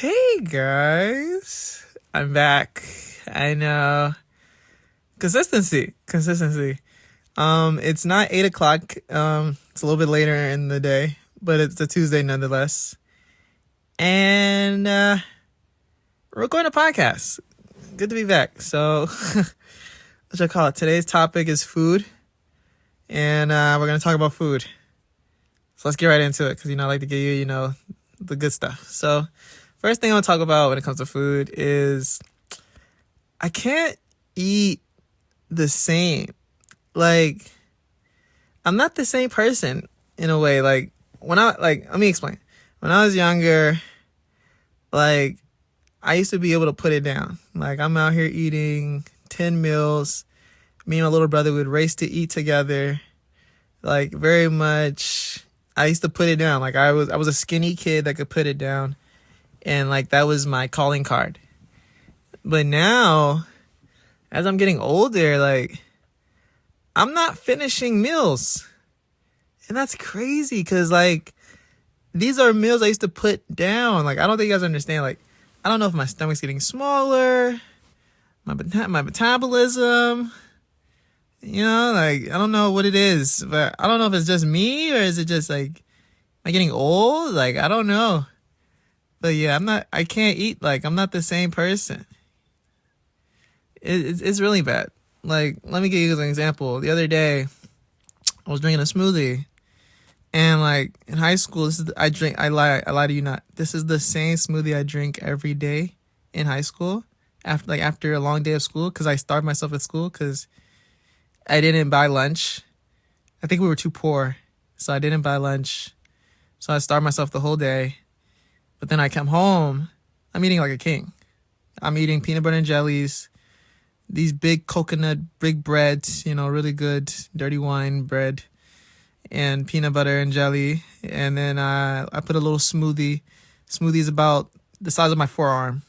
Hey guys, I'm back. I know. Consistency. It's not 8 o'clock. It's a little bit later in the day, but it's a Tuesday nonetheless. And we're recording a podcast. Good to be back. So, what should I call it? Today's topic is food, and we're gonna talk about food. So let's get right into it, because I like to give you, the good stuff. So, first thing I want to talk about when it comes to food is I can't eat the same. Like, I'm not the same person in a way. Like, let me explain. When I was younger, I used to be able to put it down. Like, I'm out here eating 10 meals. Me and my little brother would race to eat together. Like, very much, I used to put it down. Like, I was a skinny kid that could put it down. And that was my calling card. But now, as I'm getting older, I'm not finishing meals. And that's crazy, because these are meals I used to put down. I don't think you guys understand. I don't know if my stomach's getting smaller, my metabolism, I don't know what it is. But I don't know if it's just me, or is it just am I getting old? I don't know. But yeah, I can't eat, I'm not the same person. It's really bad. Let me give you an example. The other day, I was drinking a smoothie. And in high school, I lie to you not. This is the same smoothie I drink every day in high school. After a long day of school, because I starved myself at school, because I didn't buy lunch. I think we were too poor. So I didn't buy lunch. So I starved myself the whole day. But then I come home, I'm eating like a king. I'm eating peanut butter and jellies, these big coconut, big breads, really good dirty wine bread, and peanut butter and jelly. And then I put a little smoothie. Smoothie is about the size of my forearm.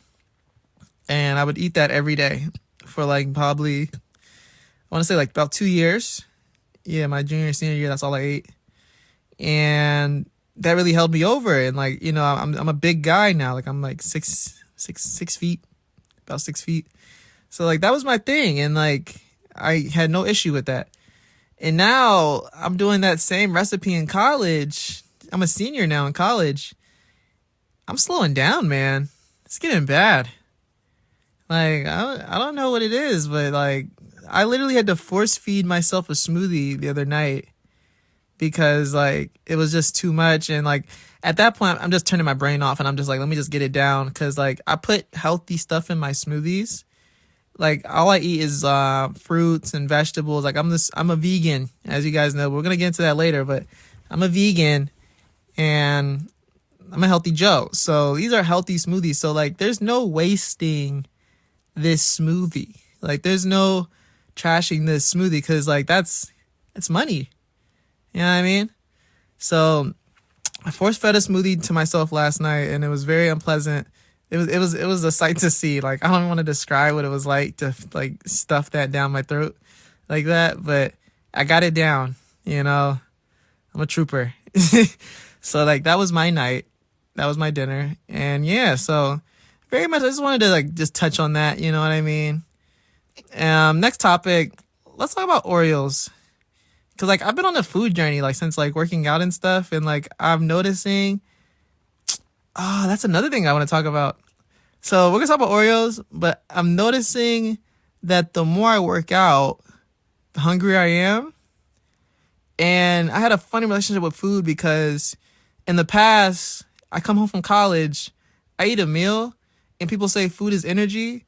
And I would eat that every day for probably, I want to say about 2 years. Yeah, my junior, senior year, that's all I ate. And that really held me over. And I'm a big guy now. I'm 6 feet, about 6 feet. So that was my thing. And I had no issue with that. And now I'm doing that same recipe in college. I'm a senior now in college. I'm slowing down, man. It's getting bad. I don't know what it is, but I literally had to force feed myself a smoothie the other night, because it was just too much. And at that point, I'm just turning my brain off, and I'm just let me just get it down, because I put healthy stuff in my smoothies. All I eat is fruits and vegetables. I'm a vegan, as you guys know. We're gonna get into that later, but I'm a vegan and I'm a healthy Joe. So these are healthy smoothies. So there's no wasting this smoothie. There's no trashing this smoothie, because it's money. You know what I mean? So I force fed a smoothie to myself last night, and it was very unpleasant. It was a sight to see. I don't even want to describe what it was like to stuff that down my throat like that, but I got it down. I'm a trooper. So that was my night. That was my dinner. And yeah, so very much I just wanted to just touch on that, you know what I mean? Next topic, let's talk about Oreos. Cause I've been on a food journey since working out and stuff, and I'm noticing, that's another thing I want to talk about. So we're gonna talk about Oreos, but I'm noticing that the more I work out, the hungrier I am. And I had a funny relationship with food, because in the past, I come home from college, I eat a meal, and people say food is energy.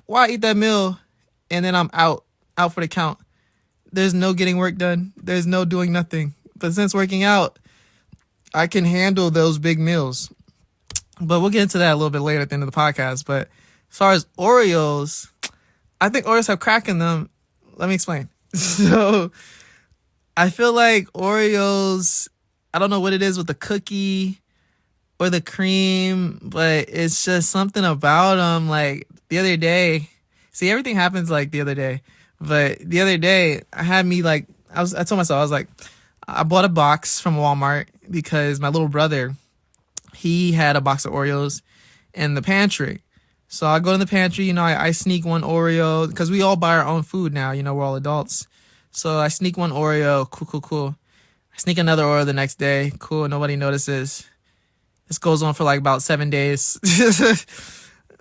Why eat that meal and then I'm out for the count? There's no getting work done. There's no doing nothing. But since working out, I can handle those big meals. But we'll get into that a little bit later at the end of the podcast. But as far as Oreos, I think Oreos have crack in them. Let me explain. So I feel Oreos, I don't know what it is with the cookie or the cream, but it's just something about them. The other day, see, everything happens the other day. But the other day, I had me I told myself, I bought a box from Walmart, because my little brother, he had a box of Oreos, in the pantry. So I go in the pantry, I sneak one Oreo because we all buy our own food now, we're all adults. So I sneak one Oreo, cool. I sneak another Oreo the next day, cool, nobody notices. This goes on for like about 7 days.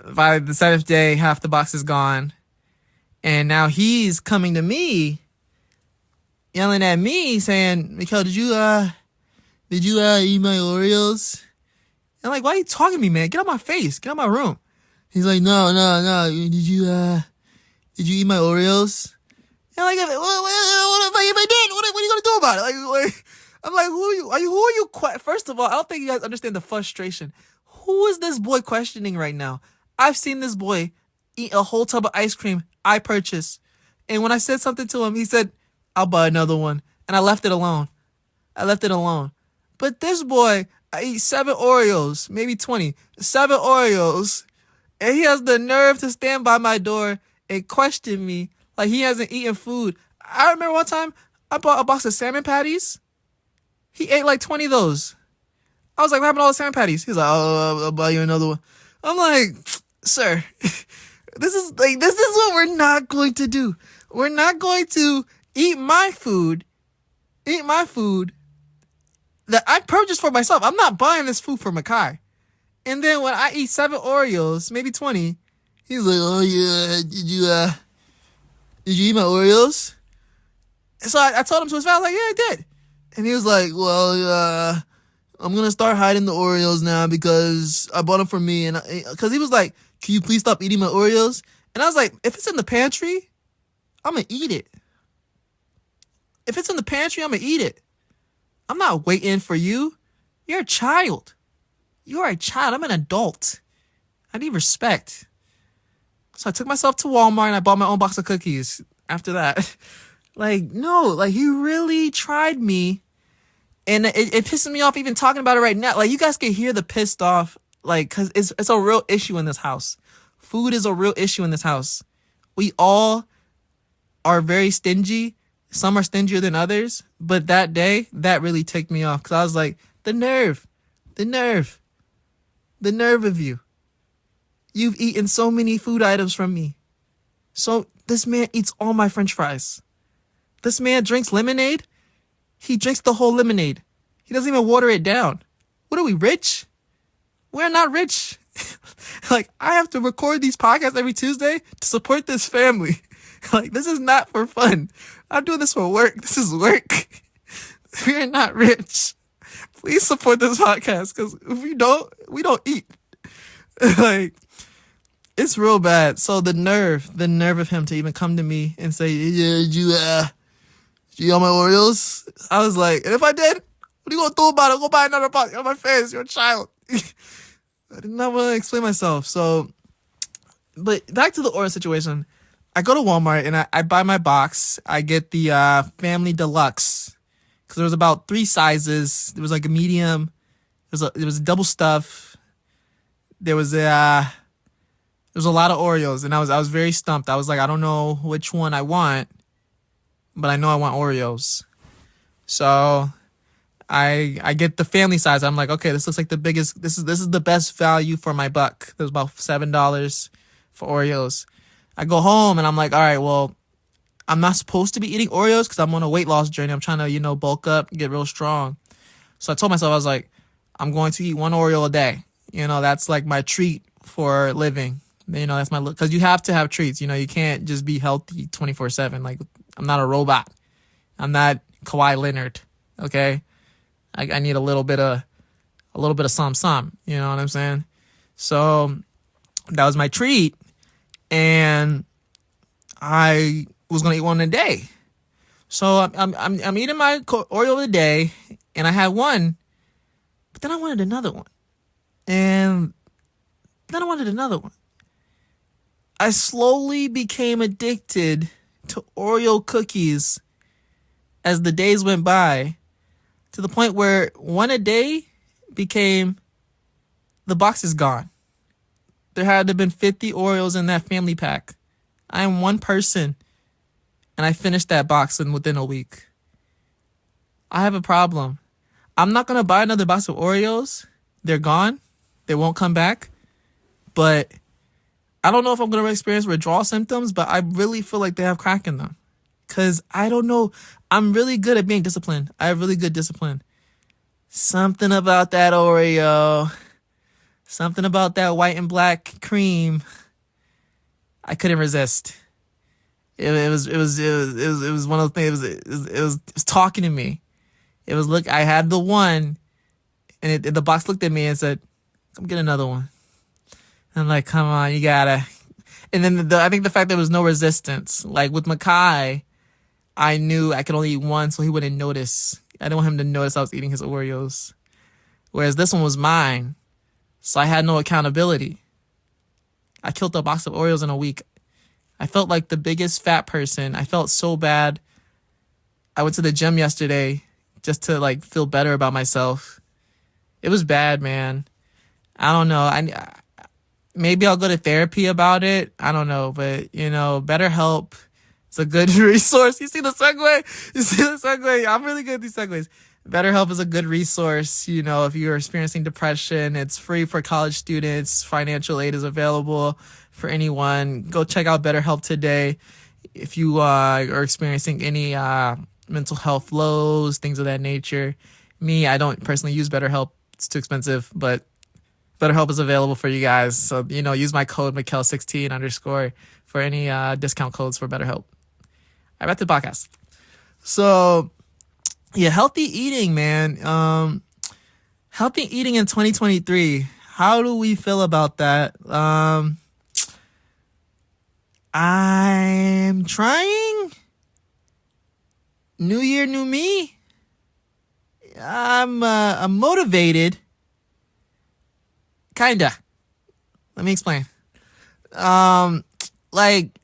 By the 7th day, half the box is gone. And now he's coming to me, yelling at me, saying, Mikkel, did you eat my Oreos? And I'm like, why are you talking to me, man? Get out my face. Get out my room. He's like, no. Did you eat my Oreos? And I'm like, what if I did? What are you gonna do about it? Like I'm like, who are you? First of all, I don't think you guys understand the frustration. Who is this boy questioning right now? I've seen this boy eat a whole tub of ice cream I purchased. And when I said something to him, he said, I'll buy another one. And I left it alone. But this boy, I eat 7 Oreos, maybe 20, 7 Oreos. And he has the nerve to stand by my door and question me like he hasn't eaten food. I remember one time I bought a box of salmon patties. He ate like 20 of those. I was like, what happened to all the salmon patties? He's like, oh, I'll buy you another one. I'm like, sir, this is what we're not going to do. We're not going to eat my food that I purchased for myself. I'm not buying this food for Makai. And then when I eat 7 Oreos, maybe 20, he's like, oh yeah, did you eat my Oreos? And so I told him to his face, I was like, yeah, I did. And he was like, well, I'm going to start hiding the Oreos now because I bought them for me. And because he was like, can you please stop eating my Oreos? And I was like, if it's in the pantry, I'm going to eat it. If it's in the pantry, I'm going to eat it. I'm not waiting for you. You're a child. You are a child. I'm an adult. I need respect. So I took myself to Walmart and I bought my own box of cookies after that. No, he really tried me. And it pisses me off even talking about it right now. You guys can hear the pissed off, because it's a real issue in this house. Food is a real issue in this house. We all are very stingy. Some are stingier than others. But that day, that really ticked me off. Because I was like, the nerve of you. You've eaten so many food items from me. So this man eats all my French fries. This man drinks lemonade. He drinks the whole lemonade. He doesn't even water it down. What are we, rich? We're not rich. I have to record these podcasts every Tuesday to support this family. This is not for fun. I'm doing this for work. This is work. We're not rich. Please support this podcast because if we don't eat. It's real bad. So the nerve of him to even come to me and say, yeah, did you eat all my Oreos? I was like, and if I did, what are you going to do about it? Go buy another box. You're on my face. You're a child. I did not want to explain myself. So, but back to the Oreo situation. I go to Walmart and I buy my box. I get the Family Deluxe because there was about 3 sizes. There was a medium. There was a double stuff. There was a lot of Oreos, and I was very stumped. I was like, I don't know which one I want, but I know I want Oreos. So I get the family size. I'm like, okay, this looks like the biggest. This is the best value for my buck. There's about $7 for Oreos. I go home and I'm like, all right, well, I'm not supposed to be eating Oreos because I'm on a weight loss journey. I'm trying to, bulk up, get real strong. So I told myself, I was like, I'm going to eat 1 Oreo a day. That's like my treat for living. That's my look. Because you have to have treats. You can't just be healthy 24/7. I'm not a robot. I'm not Kawhi Leonard. Okay, I need a little bit of some. You know what I'm saying? So that was my treat, and I was gonna eat one a day. So I'm eating my Oreo of the day, and I had one, but then I wanted another one, and then I wanted another one. I slowly became addicted to Oreo cookies as the days went by, to the point where one a day became the box is gone. There had to have been 50 Oreos in that family pack. I am one person, and I finished that box within a week. I have a problem. I'm not going to buy another box of Oreos. They're gone. They won't come back. But I don't know if I'm going to experience withdrawal symptoms, but I really feel like they have crack in them. Because I don't know. I'm really good at being disciplined. I have really good discipline. Something about that Oreo. Something about that white and black cream. I couldn't resist. It was one of those things. It was talking to me. I had the one, and the box looked at me and said, "Come get another one." I'm like, "Come on, you gotta." And then I think the fact there was no resistance, like with Makai, I knew I could only eat one, so he wouldn't notice. I didn't want him to notice I was eating his Oreos. Whereas this one was mine, so I had no accountability. I killed a box of Oreos in a week. I felt like the biggest fat person. I felt so bad. I went to the gym yesterday just to like feel better about myself. It was bad, man. I don't know. Maybe I'll go to therapy about it. I don't know, but BetterHelp is a good resource. You see the segue? I'm really good at these segues. BetterHelp is a good resource. If you're experiencing depression, it's free for college students. Financial aid is available for anyone. Go check out BetterHelp today. If you are experiencing any mental health lows, things of that nature. I don't personally use BetterHelp. It's too expensive, but BetterHelp is available for you guys. So, use my code Mikkel16_ for any discount codes for BetterHelp. I back to the podcast. So, yeah, healthy eating, man. Healthy eating in 2023. How do we feel about that? I'm trying. New year, new me. I'm motivated. Kinda. Let me explain.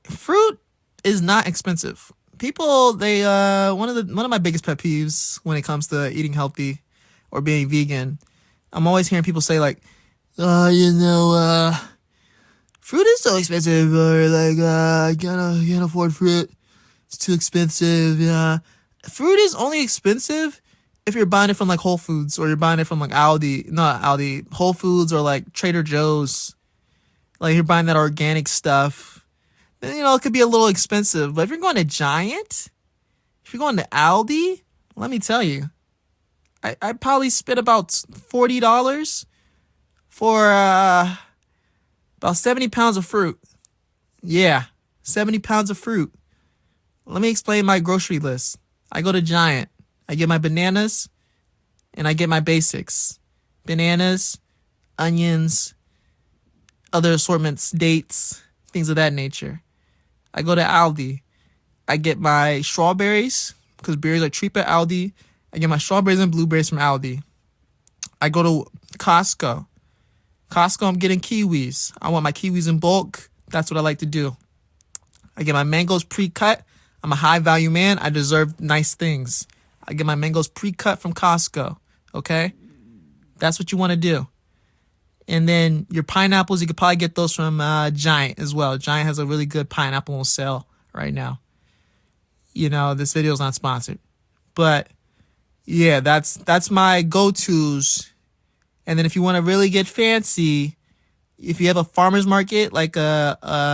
Fruit is not expensive. People, one of my biggest pet peeves when it comes to eating healthy or being vegan, I'm always hearing people say like, fruit is so expensive, or like, I can't afford fruit. It's too expensive. Yeah. Fruit is only expensive if you're buying it from like Whole Foods, or you're buying it from like Whole Foods, or like Trader Joe's. Like you're buying that organic stuff. Then, it could be a little expensive. But if you're going to Giant, if you're going to Aldi, let me tell you, I probably spent about $40 for about 70 pounds of fruit. Yeah, 70 pounds of fruit. Let me explain my grocery list. I go to Giant. I get my bananas, and I get my basics. Bananas, onions, other assortments, dates, things of that nature. I go to Aldi. I get my strawberries, because berries are cheap at Aldi. I get my strawberries and blueberries from Aldi. I go to Costco. I'm getting kiwis. I want my kiwis in bulk. That's what I like to do. I get my mangoes pre-cut. I'm a high-value man. I deserve nice things. I get my mangoes pre-cut from Costco. Okay? That's what you want to do. And then your pineapples, you could probably get those from Giant as well. Giant has a really good pineapple on sale right now. This video is not sponsored. But, yeah, that's my go-tos. And then if you want to really get fancy, if you have a farmer's market, like the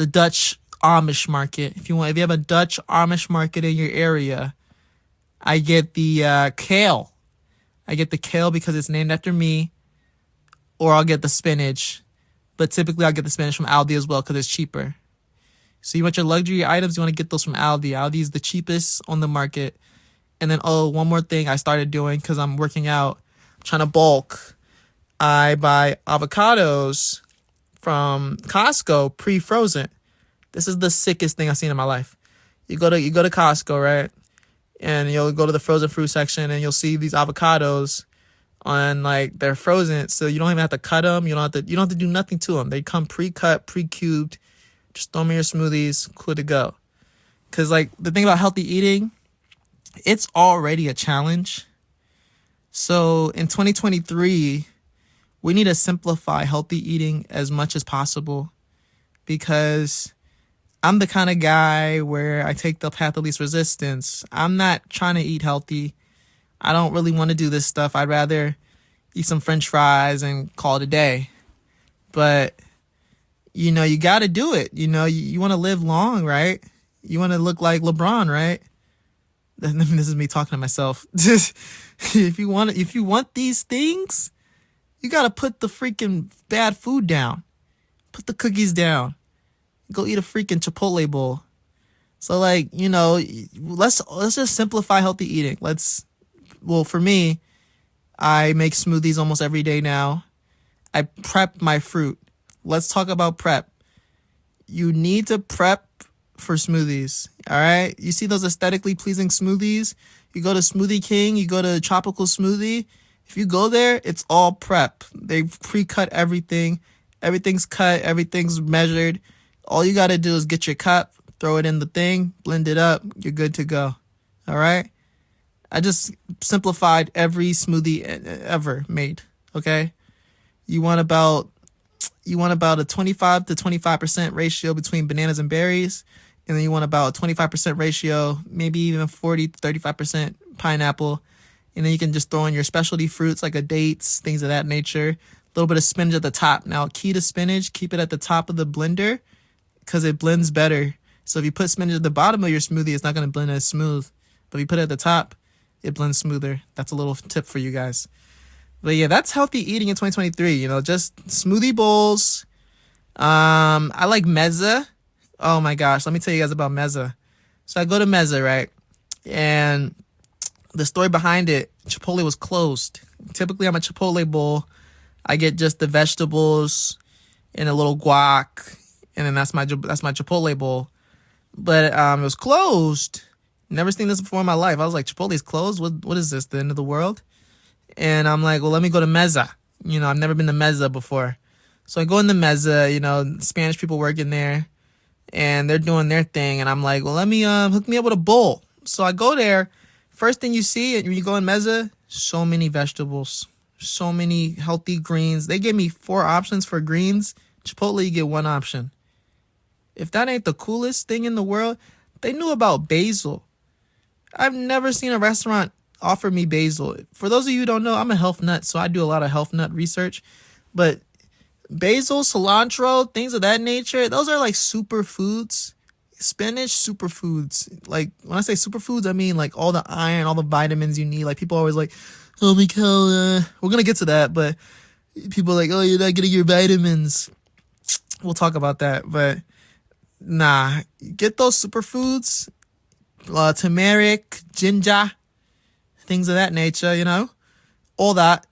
Dutch Amish market. If you have a Dutch Amish market in your area, I get the kale. I get the kale because it's named after me, or I'll get the spinach. But typically I'll get the spinach from Aldi as well because it's cheaper. So you want your luxury items, you want to get those from Aldi. Aldi is the cheapest on the market. And then, one more thing I started doing because I'm working out, I'm trying to bulk. I buy avocados from Costco pre-frozen. This is the sickest thing I've seen in my life. You go to Costco, right? And you'll go to the frozen fruit section, and you'll see these avocados on, like, they're frozen, so you don't even have to cut them. You don't have to do nothing to them. They come pre-cut, pre-cubed. Just throw them in your smoothies, cool to go. Because, like, the thing about healthy eating, it's already a challenge. So in 2023, we need to simplify healthy eating as much as possible, because I'm the kind of guy where I take the path of least resistance. I'm not trying to eat healthy I don't really want to do this stuff. I'd rather eat some French fries and call it a day. But, you know, you got to do it. You know, you want to live long, right? You want to look like LeBron, right? This is me talking to myself. If you want these things, you got to put the freaking bad food down. Put the cookies down. Go eat a freaking Chipotle bowl. So, like, you know, let's just simplify healthy eating. Well, for me, I make smoothies almost every day now. I prep my fruit. Let's talk about prep. You need to prep for smoothies, all right? You see those aesthetically pleasing smoothies? You go to Smoothie King, you go to Tropical Smoothie. If you go there, it's all prep. They've pre-cut everything. Everything's cut. Everything's measured. All you got to do is get your cup, throw it in the thing, blend it up. You're good to go, all right? I just simplified every smoothie ever made, okay? You want about a 25 to 25% ratio between bananas and berries. And then you want about a 25% ratio, maybe even 40 to 35% pineapple. And then you can just throw in your specialty fruits like dates, things of that nature. A little bit of spinach at the top. Now, key to spinach, keep it at the top of the blender because it blends better. So if you put spinach at the bottom of your smoothie, it's not going to blend as smooth. But if you put it at the top, it blends smoother. That's a little tip for you guys. But yeah, that's healthy eating in 2023. You know, just smoothie bowls. I like mezza. Oh my gosh, let me tell you guys about mezza. So I go to mezza, right? And the story behind it, Chipotle was closed. Typically, I'm a Chipotle bowl. I get just the vegetables and a little guac, and then that's my Chipotle bowl. But it was closed. Never seen this before in my life. I was like, Chipotle's closed? What is this, the end of the world? And I'm like, well, let me go to mezza. You know, I've never been to mezza before. So I go in the mezza, you know, Spanish people working there. And they're doing their thing. And I'm like, well, let me hook me up with a bowl. So I go there. First thing you see when you go in mezza, so many vegetables, so many healthy greens. They gave me 4 options for greens. Chipotle, you get 1 option. If that ain't the coolest thing in the world, they knew about basil. I've never seen a restaurant offer me basil. For those of you who don't know, I'm a health nut, so I do a lot of health nut research. But basil, cilantro, things of that nature, those are like superfoods. Spinach, superfoods. Like, when I say superfoods, I mean like all the iron, all the vitamins you need. Like, people are always like, oh, Mikkel, we're going to get to that, but people are like, oh, you're not getting your vitamins. We'll talk about that, but nah, get those superfoods, turmeric, ginger, things of that nature, you know, all that,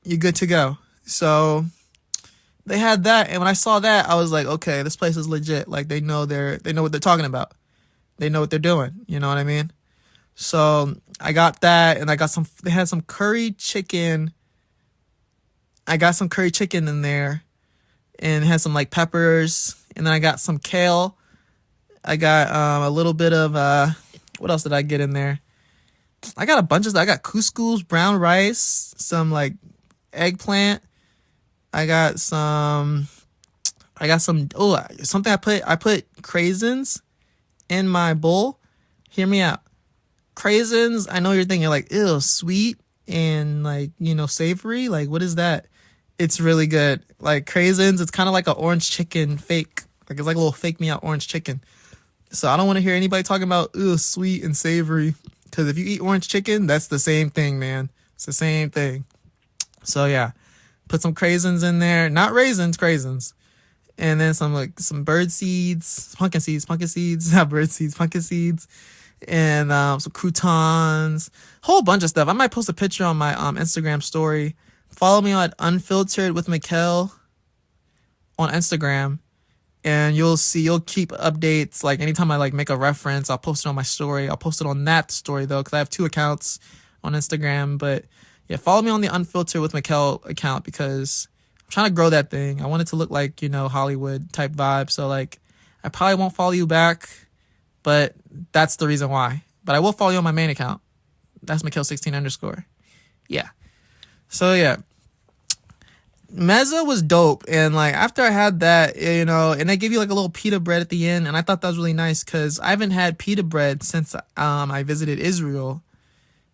you're good to go. So they had that, and when I saw that, I was like, okay, this place is legit. Like, they know what they're talking about. They know what they're doing. You know what I mean? So I got that, and they had some curry chicken. I got some curry chicken in there, and it had some like peppers, and then I got some kale. I got a little bit of what else did I get in there? I got a bunch of stuff. I got couscous, brown rice, some like eggplant. I got some something I put craisins in my bowl. Hear me out. Craisins, I know you're thinking like, ew, sweet and like, you know, savory. Like, what is that? It's really good. Like, craisins, it's kind of like an orange chicken fake. Like, it's like a little fake me out orange chicken. So I don't want to hear anybody talking about, ew, sweet and savory. Because if you eat orange chicken, that's the same thing, man. It's the same thing. So yeah. Put some craisins in there. Not raisins, craisins. And then some bird seeds, pumpkin seeds, not bird seeds, pumpkin seeds. And some croutons. Whole bunch of stuff. I might post a picture on my Instagram story. Follow me on Unfiltered with Mikkel on Instagram. And you'll keep updates. Like, anytime I like make a reference, I'll post it on my story. I'll post it on that story, though, because I have 2 accounts on Instagram. But yeah, follow me on the Unfiltered with Mikkel account because I'm trying to grow that thing. I want it to look like, you know, Hollywood type vibe. So like, I probably won't follow you back, but that's the reason why. But I will follow you on my main account. That's Mikkel16_. Yeah. So yeah, mezza was dope. And like, after I had that, you know, and they give you like a little pita bread at the end. And I thought that was really nice because I haven't had pita bread since I visited Israel.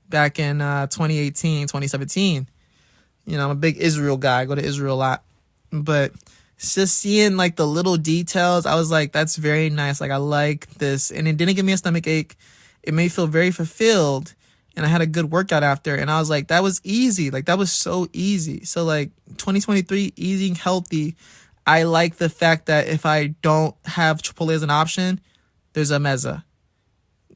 back in 2018, 2017. You know, I'm a big Israel guy. I go to Israel a lot. But it's just seeing like the little details, I was like, that's very nice. Like, I like this. And it didn't give me a stomach ache. It made me feel very fulfilled. And I had a good workout after. And I was like, that was easy. Like, that was so easy. So, like, 2023, eating healthy. I like the fact that if I don't have Chipotle as an option, there's a mezza.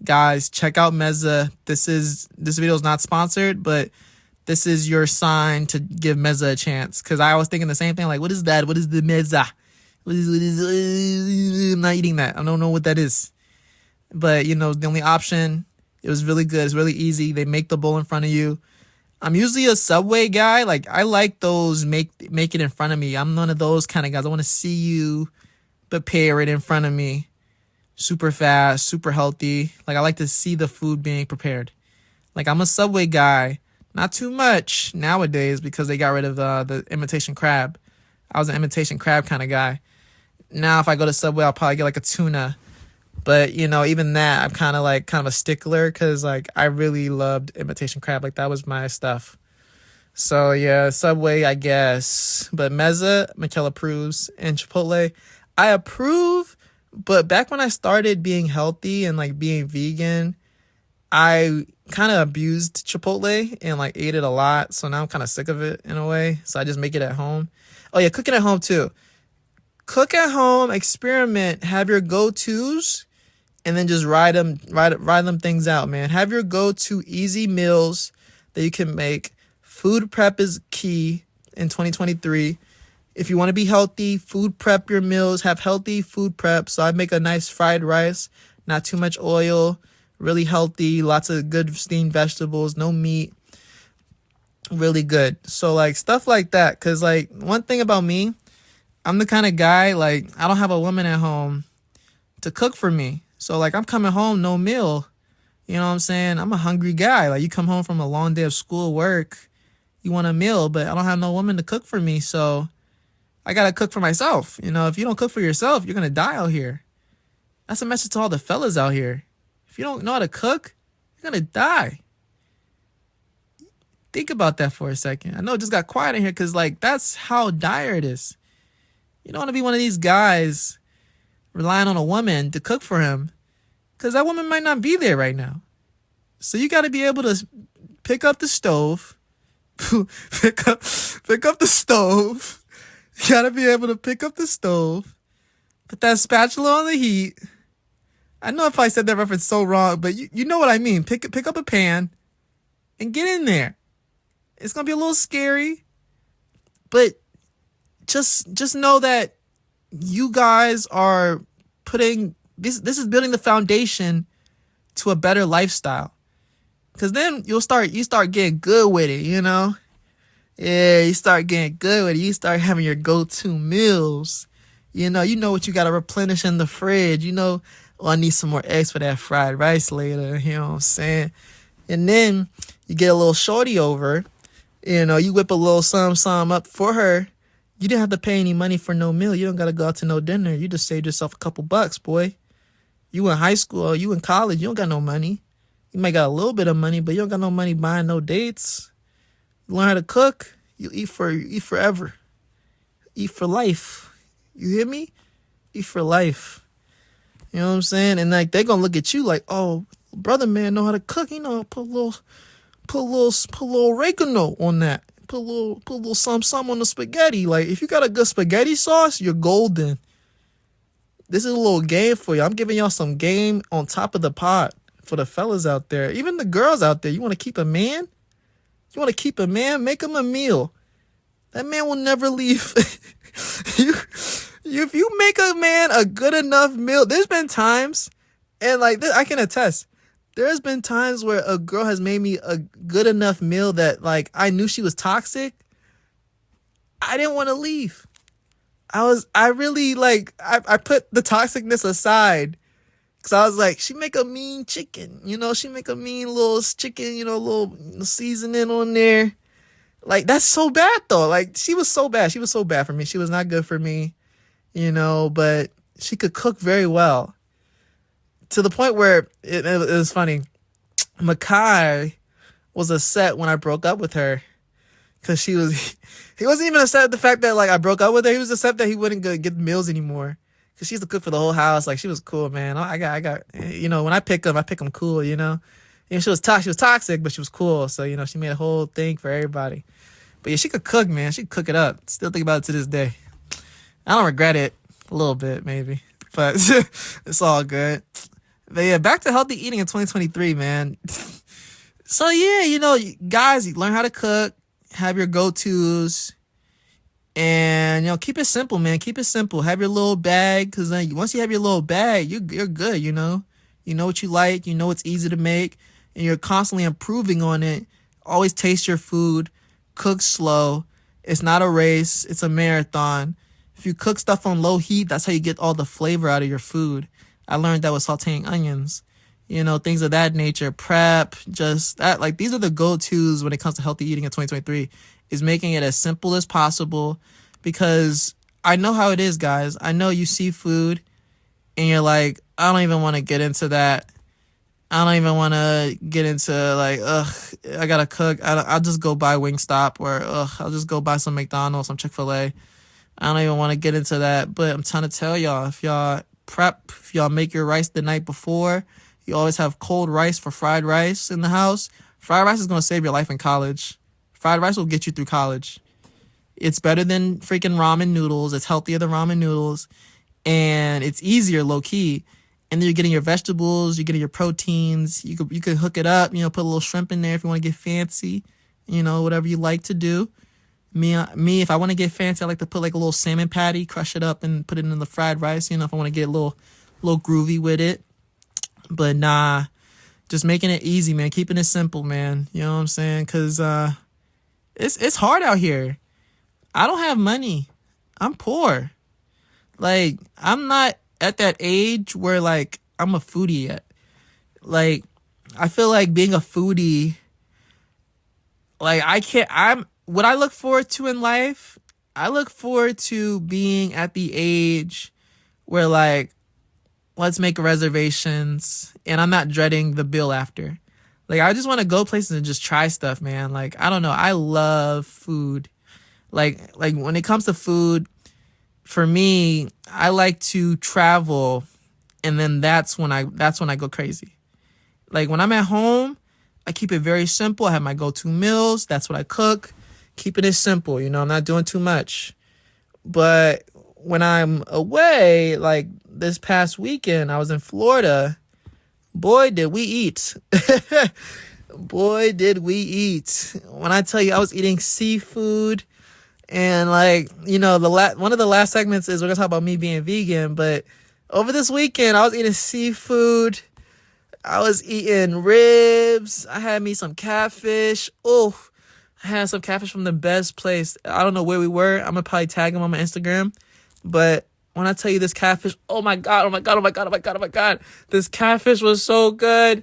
Guys, check out mezza. This video is not sponsored, but this is your sign to give mezza a chance. Because I was thinking the same thing. Like, what is that? What is the mezza? I'm not eating that. I don't know what that is. But, you know, the only option. It was really good. It's really easy. They make the bowl in front of you. I'm usually a Subway guy. Like, I like those make it in front of me. I'm one of those kind of guys. I want to see you prepare it in front of me. Super fast, super healthy. Like, I like to see the food being prepared. Like, I'm a Subway guy. Not too much nowadays because they got rid of the imitation crab. I was an imitation crab kind of guy. Now, if I go to Subway, I'll probably get like a tuna. But, you know, even that, I'm kind of a stickler because, like, I really loved imitation crab. Like, that was my stuff. So, yeah, Subway, I guess. But mezza, Mikkel approves. And Chipotle, I approve. But back when I started being healthy and, like, being vegan, I kind of abused Chipotle and, like, ate it a lot. So now I'm kind of sick of it in a way. So I just make it at home. Oh, yeah, cooking at home, too. Cook at home, experiment, have your go-tos. And then just ride them things out, man. Have your go-to easy meals that you can make. Food prep is key in 2023. If you want to be healthy, food prep your meals. Have healthy food prep. So I make a nice fried rice, not too much oil, really healthy, lots of good steamed vegetables, no meat. Really good. So, like, stuff like that. Because, like, one thing about me, I'm the kind of guy, like, I don't have a woman at home to cook for me. So, like, I'm coming home, no meal. You know what I'm saying? I'm a hungry guy. Like, you come home from a long day of school, work, you want a meal, but I don't have no woman to cook for me. So, I got to cook for myself. You know, if you don't cook for yourself, you're going to die out here. That's a message to all the fellas out here. If you don't know how to cook, you're going to die. Think about that for a second. I know it just got quiet in here because, like, that's how dire it is. You don't want to be one of these guys relying on a woman to cook for him because that woman might not be there right now. So you got to be able to pick up the stove, pick up the stove. You got to be able to pick up the stove, put that spatula on the heat. I know if I said that reference so wrong, but you know what I mean. Pick up a pan and get in there. It's going to be a little scary, but just know that you guys are putting this is building the foundation to a better lifestyle. Cause then you start getting good with it, you know? Yeah, you start getting good with it. You start having your go-to meals. You know what you gotta replenish in the fridge. You know, oh, I need some more eggs for that fried rice later, you know what I'm saying? And then you get a little shorty over, you know, you whip a little some up for her. You didn't have to pay any money for no meal. You don't got to go out to no dinner. You just saved yourself a couple bucks, boy. You in high school or you in college, you don't got no money. You might got a little bit of money, but you don't got no money buying no dates. You learn how to cook, you eat forever. Eat for life. You hear me? Eat for life. You know what I'm saying? And, like, they're going to look at you like, oh, brother man know how to cook. You know, put a little oregano on that. Put a little some on the spaghetti. Like, if you got a good spaghetti sauce, you're golden. This is a little game for you. I'm giving y'all some game on top of the pot for the fellas out there. Even the girls out there. You want to keep a man? You want to keep a man? Make him a meal. That man will never leave. If you make a man a good enough meal, there's been times, and like I can attest, there's been times where a girl has made me a good enough meal that, like, I knew she was toxic. I didn't want to leave. I really put the toxicness aside because I was like, she make a mean chicken, you know, she make a mean little chicken, you know, a little seasoning on there. Like, that's so bad though. Like, she was so bad. She was so bad for me. She was not good for me, you know, but she could cook very well. To the point where it was funny. Makai was upset when I broke up with her. Cause he wasn't even upset at the fact that like I broke up with her. He was upset that he wouldn't get meals anymore. Cause she used to cook for the whole house. Like she was cool, man. I got. When I pick him cool. She was toxic, but she was cool. So she made a whole thing for everybody. But yeah, she could cook, man. She could cook it up. Still think about it to this day. I don't regret it. A little bit, maybe, but it's all good. But yeah, back to healthy eating in 2023, man. So yeah, guys, you learn how to cook. Have your go-tos, and keep it simple, man. Keep it simple. Have your little bag, because then once you have your little bag, you're good. You know what you like. You know it's easy to make, and you're constantly improving on it. Always taste your food. Cook slow. It's not a race. It's a marathon. If you cook stuff on low heat, that's how you get all the flavor out of your food. I learned that with sauteing onions. Things of that nature, prep, just that. Like, these are the go-tos when it comes to healthy eating in 2023, is making it as simple as possible, because I know how it is, guys. I know you see food and you're like, I don't even want to get into that. I don't even want to get into like, I gotta cook. I'll just go buy Wingstop, or I'll just go buy some McDonald's, some Chick-fil-A. I don't even want to get into that. But I'm trying to tell y'all, if y'all prep, if y'all make your rice the night before, you always have cold rice for fried rice in the house. Fried rice is going to save your life in college. Fried rice will get you through college. It's better than freaking ramen noodles. It's healthier than ramen noodles. And it's easier, low key. And then you're getting your vegetables, you're getting your proteins. You could hook it up, put a little shrimp in there if you want to get fancy. Whatever you like to do. Me, if I want to get fancy, I like to put like a little salmon patty, crush it up and put it in the fried rice. If I want to get a little groovy with it. But nah, just making it easy, man. Keeping it simple, man. You know what I'm saying? Because it's hard out here. I don't have money. I'm poor. Like, I'm not at that age where, like, I'm a foodie yet. Like, I feel like being a foodie, like, what I look forward to in life, I look forward to being at the age where, like, let's make reservations, and I'm not dreading the bill after. Like, I just want to go places and just try stuff, man. Like, I don't know. I love food. Like when it comes to food, for me, I like to travel, and then that's when I go crazy. Like, when I'm at home, I keep it very simple. I have my go-to meals. That's what I cook. Keeping it simple. I'm not doing too much. But when I'm away, like this past weekend, I was in Florida. Boy, did we eat. Boy, did we eat. When I tell you, I was eating seafood. And like, one of the last segments is we're going to talk about me being vegan. But over this weekend, I was eating seafood. I was eating ribs. I had me some catfish. Oh, I had some catfish from the best place. I don't know where we were. I'm going to probably tag them on my Instagram. But when I tell you this catfish, oh my God. This catfish was so good.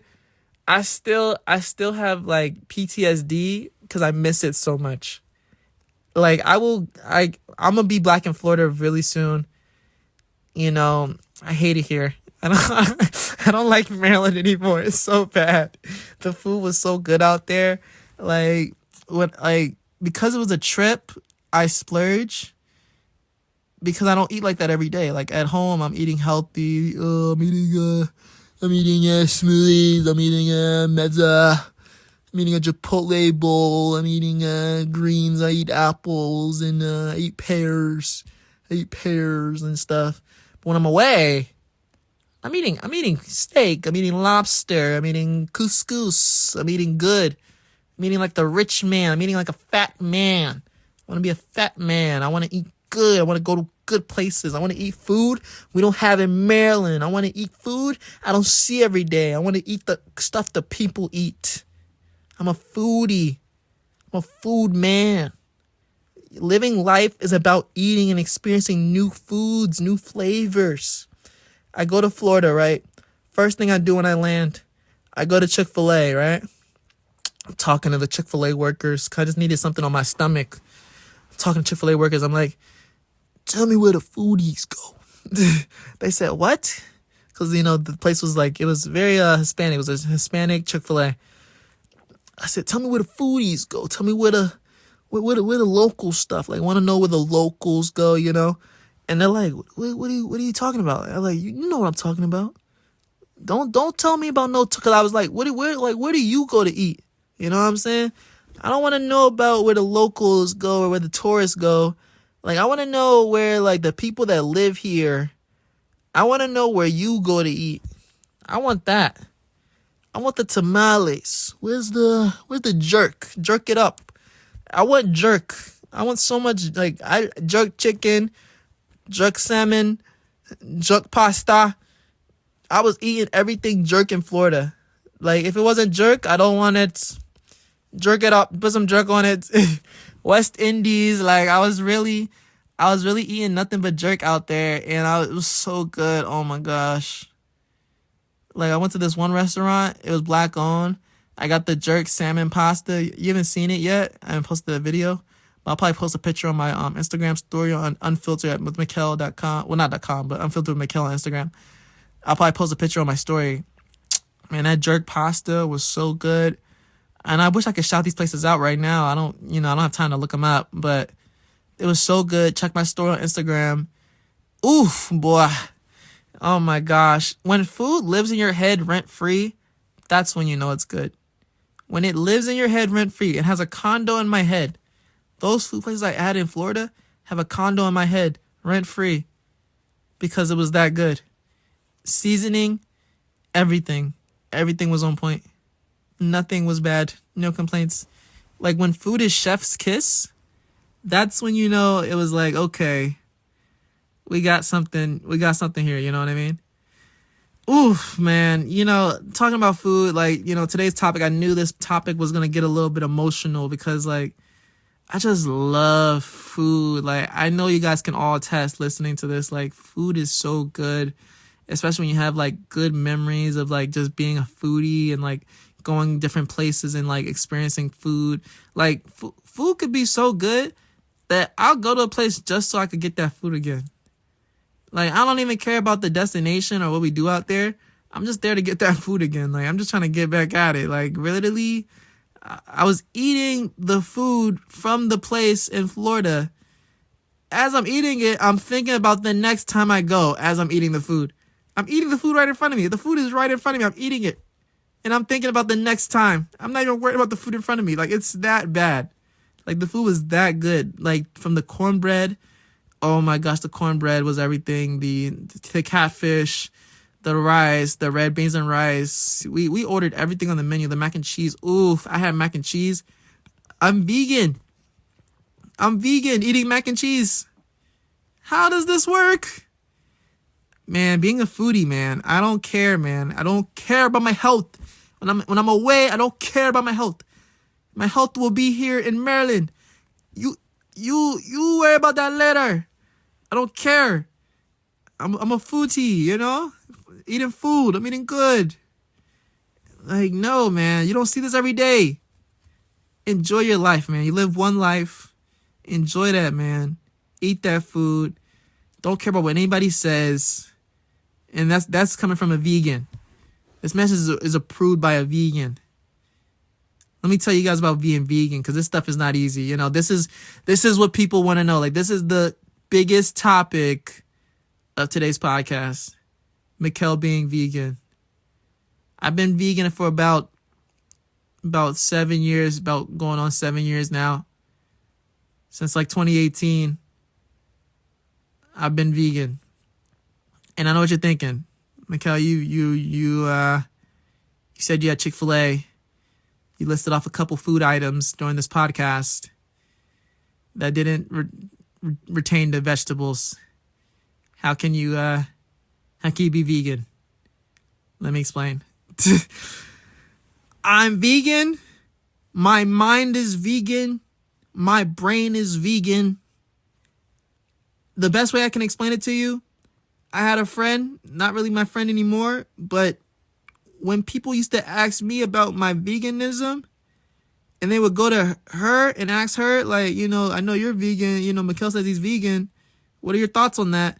I still have like PTSD because I miss it so much. Like, I'm going to be back in Florida really soon. I hate it here. I don't like Maryland anymore. It's so bad. The food was so good out there. Because it was a trip, I splurge. Because I don't eat like that every day. Like, at home, I'm eating healthy. I'm eating smoothies. I'm eating mezza. I'm eating a Chipotle bowl. I'm eating greens. I eat apples, and I eat pears. I eat pears and stuff. But when I'm away, I'm eating steak. I'm eating lobster. I'm eating couscous. I'm eating good. I'm eating like the rich man. I'm eating like a fat man. I want to be a fat man. I want to eat good. I want to go to good places. I want to eat food we don't have in Maryland. I want to eat food I don't see every day. I want to eat the stuff the people eat. I'm a foodie. I'm a food man. Living life is about eating and experiencing new foods, new flavors. I go to Florida, right? First thing I do when I land, I go to Chick-fil-A, right? I'm talking to the Chick-fil-A workers because I just needed something on my stomach. I'm talking to Chick-fil-A workers. I'm like, tell me where the foodies go. They said, what? Because, the place was like, it was very Hispanic. It was a Hispanic Chick-fil-A. I said, tell me where the foodies go. Tell me where the local stuff. Like, I want to know where the locals go, you know? And they're like, what are you talking about? I'm like, you know what I'm talking about. Don't tell me about no, because I was like, where do you go to eat? You know what I'm saying? I don't want to know about where the locals go or where the tourists go. Like, I want to know where, like, the people that live here, I want to know where you go to eat. I want that. I want the tamales. Where's the jerk? Jerk it up. I want jerk. I want so much, like, jerk chicken, jerk salmon, jerk pasta. I was eating everything jerk in Florida. Like, if it wasn't jerk, I don't want it. Jerk it up. Put some jerk on it. West Indies. Like, I was really eating nothing but jerk out there. And it was so good. Oh, my gosh. Like, I went to this one restaurant. It was black owned. I got the jerk salmon pasta. You haven't seen it yet? I haven't posted a video. But I'll probably post a picture on my Instagram story on Unfilter with Mikkel.com. Well, not .com, but Unfiltered with Mikkel on Instagram. I'll probably post a picture on my story. Man, that jerk pasta was so good. And I wish I could shout these places out right now. I don't have time to look them up. But it was so good. Check my story on Instagram. Oof, boy. Oh, my gosh. When food lives in your head rent-free, that's when you know it's good. When it lives in your head rent-free, it has a condo in my head. Those food places I had in Florida have a condo in my head rent-free because it was that good. Seasoning, everything. Everything was on point. Nothing was bad. No complaints. Like, when food is chef's kiss, that's when you know it was like, okay, we got something here, you know what I mean? Oof, man. Talking about food, like, today's topic, I knew this topic was going to get a little bit emotional because, like, I just love food. Like, I know you guys can all attest listening to this. Like, food is so good, especially when you have, like, good memories of, like, just being a foodie and, like, going different places and, like, experiencing food. Like, food could be so good that I'll go to a place just so I could get that food again. Like, I don't even care about the destination or what we do out there. I'm just there to get that food again. Like, I'm just trying to get back at it. Like, literally, I was eating the food from the place in Florida. As I'm eating it, I'm thinking about the next time I go as I'm eating the food. I'm eating the food right in front of me. The food is right in front of me. I'm eating it. And I'm thinking about the next time. I'm not even worried about the food in front of me. Like, it's that bad. Like, the food was that good. Like, from the cornbread. Oh my gosh, the cornbread was everything. The catfish, the rice, the red beans and rice. We ordered everything on the menu. The mac and cheese. Oof, I had mac and cheese. I'm vegan. Eating mac and cheese. How does this work? Man, being a foodie, man, I don't care, man. I don't care about my health. When I'm away, I don't care about my health. My health will be here in Maryland. You worry about that later. I don't care. I'm a foodie, eating food. I'm eating good. Like, no, man, you don't see this every day. Enjoy your life, man. You live one life. Enjoy that, man. Eat that food. Don't care about what anybody says. And that's coming from a vegan. This message is approved by a vegan. Let me tell you guys about being vegan, because this stuff is not easy. This is what people want to know. Like, this is the biggest topic of today's podcast. Mikkel being vegan. I've been vegan for about 7 years, about going on 7 years now. Since like 2018, I've been vegan. And I know what you're thinking. Mikkel, you said you had Chick-fil-A. You listed off a couple food items during this podcast that didn't retain the vegetables. How can you be vegan? Let me explain. I'm vegan. My mind is vegan. My brain is vegan. The best way I can explain it to you, I had a friend, not really my friend anymore, but when people used to ask me about my veganism, and they would go to her and ask her, like, I know you're vegan, Mikkel says he's vegan. What are your thoughts on that?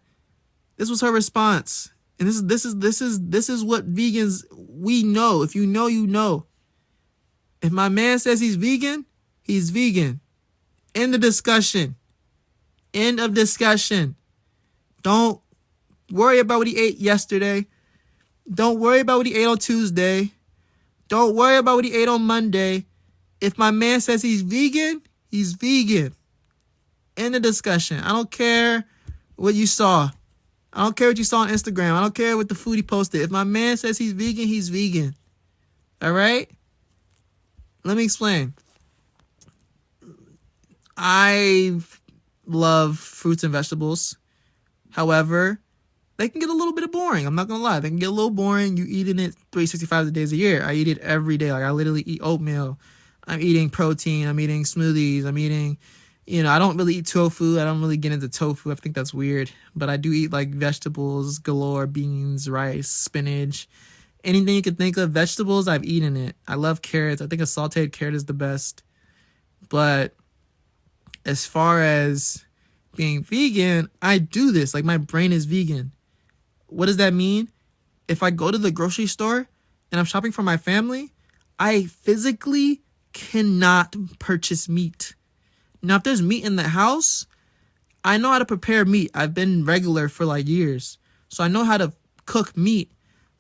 This was her response. And this is what vegans, we know. If you know, you know. If my man says he's vegan, he's vegan. End of discussion. End of discussion. Don't worry about what he ate yesterday. Don't worry about what he ate on Tuesday. Don't worry about what he ate on Monday. If my man says he's vegan, he's vegan. End of discussion. I don't care what you saw. I don't care what you saw on Instagram. I don't care what the food he posted. If my man says he's vegan, he's vegan. All right? Let me explain. I love fruits and vegetables. However, they can get a little bit boring. I'm not going to lie. They can get a little boring. You eating it 365 days a year. I eat it every day. Like, I literally eat oatmeal. I'm eating protein. I'm eating smoothies. I'm eating, I don't really eat tofu. I don't really get into tofu. I think that's weird. But I do eat, like, vegetables galore, beans, rice, spinach. Anything you can think of, vegetables, I've eaten it. I love carrots. I think a sauteed carrot is the best. But as far as being vegan, I do this. Like, my brain is vegan. What does that mean? If I go to the grocery store and I'm shopping for my family, I physically cannot purchase meat. Now, if there's meat in the house, I know how to prepare meat. I've been regular for like years. So I know how to cook meat.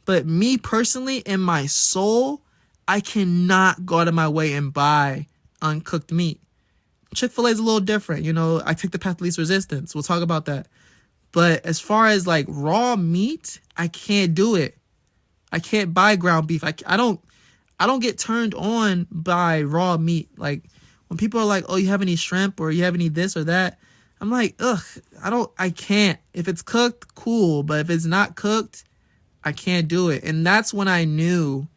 But me personally, in my soul, I cannot go out of my way and buy uncooked meat. Chick-fil-A is a little different. I take the path of least resistance. We'll talk about that. But as far as like raw meat, I can't do it. I can't buy ground beef. I don't get turned on by raw meat. Like when people are like, "Oh, you have any shrimp or you have any this or that?" I'm like, "Ugh, I can't. If it's cooked, cool, but if it's not cooked, I can't do it." And that's when I knew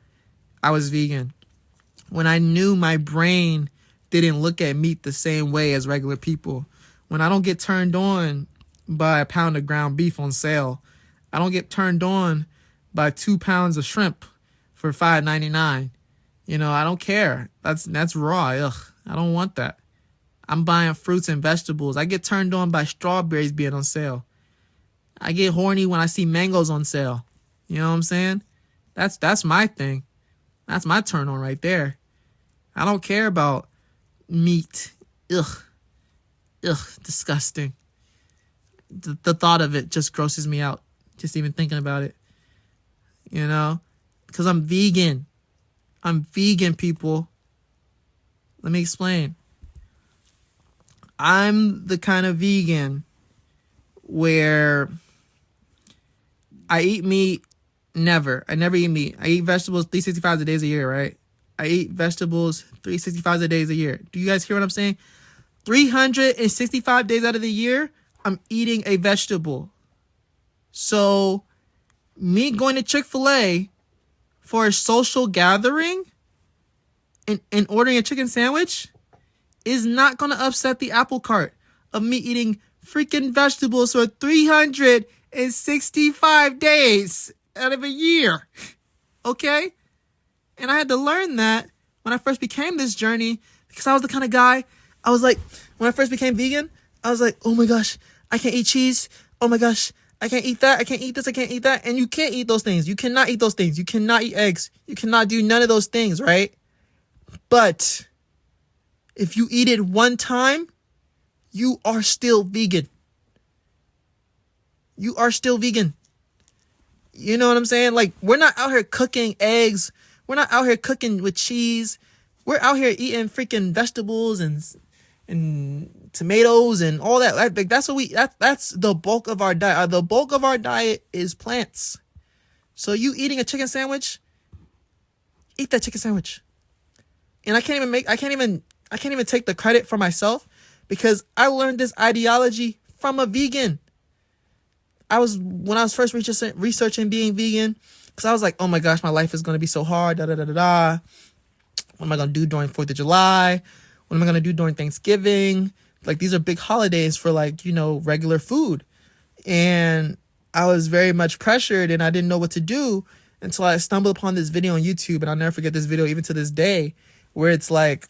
I was vegan. When I knew my brain didn't look at meat the same way as regular people. When I don't get turned on by a pound of ground beef on sale. I don't get turned on by 2 pounds of shrimp for $5.99. I don't care. That's raw. Ugh, I don't want that. I'm buying fruits and vegetables. I get turned on by strawberries being on sale. I get horny when I see mangoes on sale. You know what I'm saying? That's my thing. That's my turn on right there. I don't care about meat. Ugh, disgusting. The thought of it just grosses me out. Just even thinking about it. Because I'm vegan. I'm vegan, people. Let me explain. I'm the kind of vegan where I eat meat. Never. I never eat meat. I eat vegetables 365 days a year, right? I eat vegetables 365 days a year. Do you guys hear what I'm saying? 365 days out of the year, I'm eating a vegetable. So, me going to Chick-fil-A for a social gathering and ordering a chicken sandwich is not going to upset the apple cart of me eating freaking vegetables for 365 days out of a year. Okay? And I had to learn that when I first became this journey, because I was the kind of guy, I was like, when I first became vegan, I was like, oh my gosh, I can't eat cheese. Oh my gosh, I can't eat that. I can't eat this. I can't eat that. And you can't eat those things. You cannot eat those things. You cannot eat eggs. You cannot do none of those things, right? But if you eat it one time, you are still vegan. You are still vegan. You know what I'm saying? Like, we're not out here cooking eggs. We're not out here cooking with cheese. We're out here eating freaking vegetables and tomatoes and all that. Like that's what that's the bulk of our diet. The bulk of our diet is plants. So you eating a chicken sandwich, eat that chicken sandwich. And I can't even take the credit for myself because I learned this ideology from a vegan. When I was first researching being vegan, because I was like, oh my gosh, my life is going to be so hard, What am I going to do during 4th of July? What am I going to do during Thanksgiving? Like, these are big holidays for, like, regular food. And I was very much pressured and I didn't know what to do until I stumbled upon this video on YouTube. And I'll never forget this video even to this day, where it's like,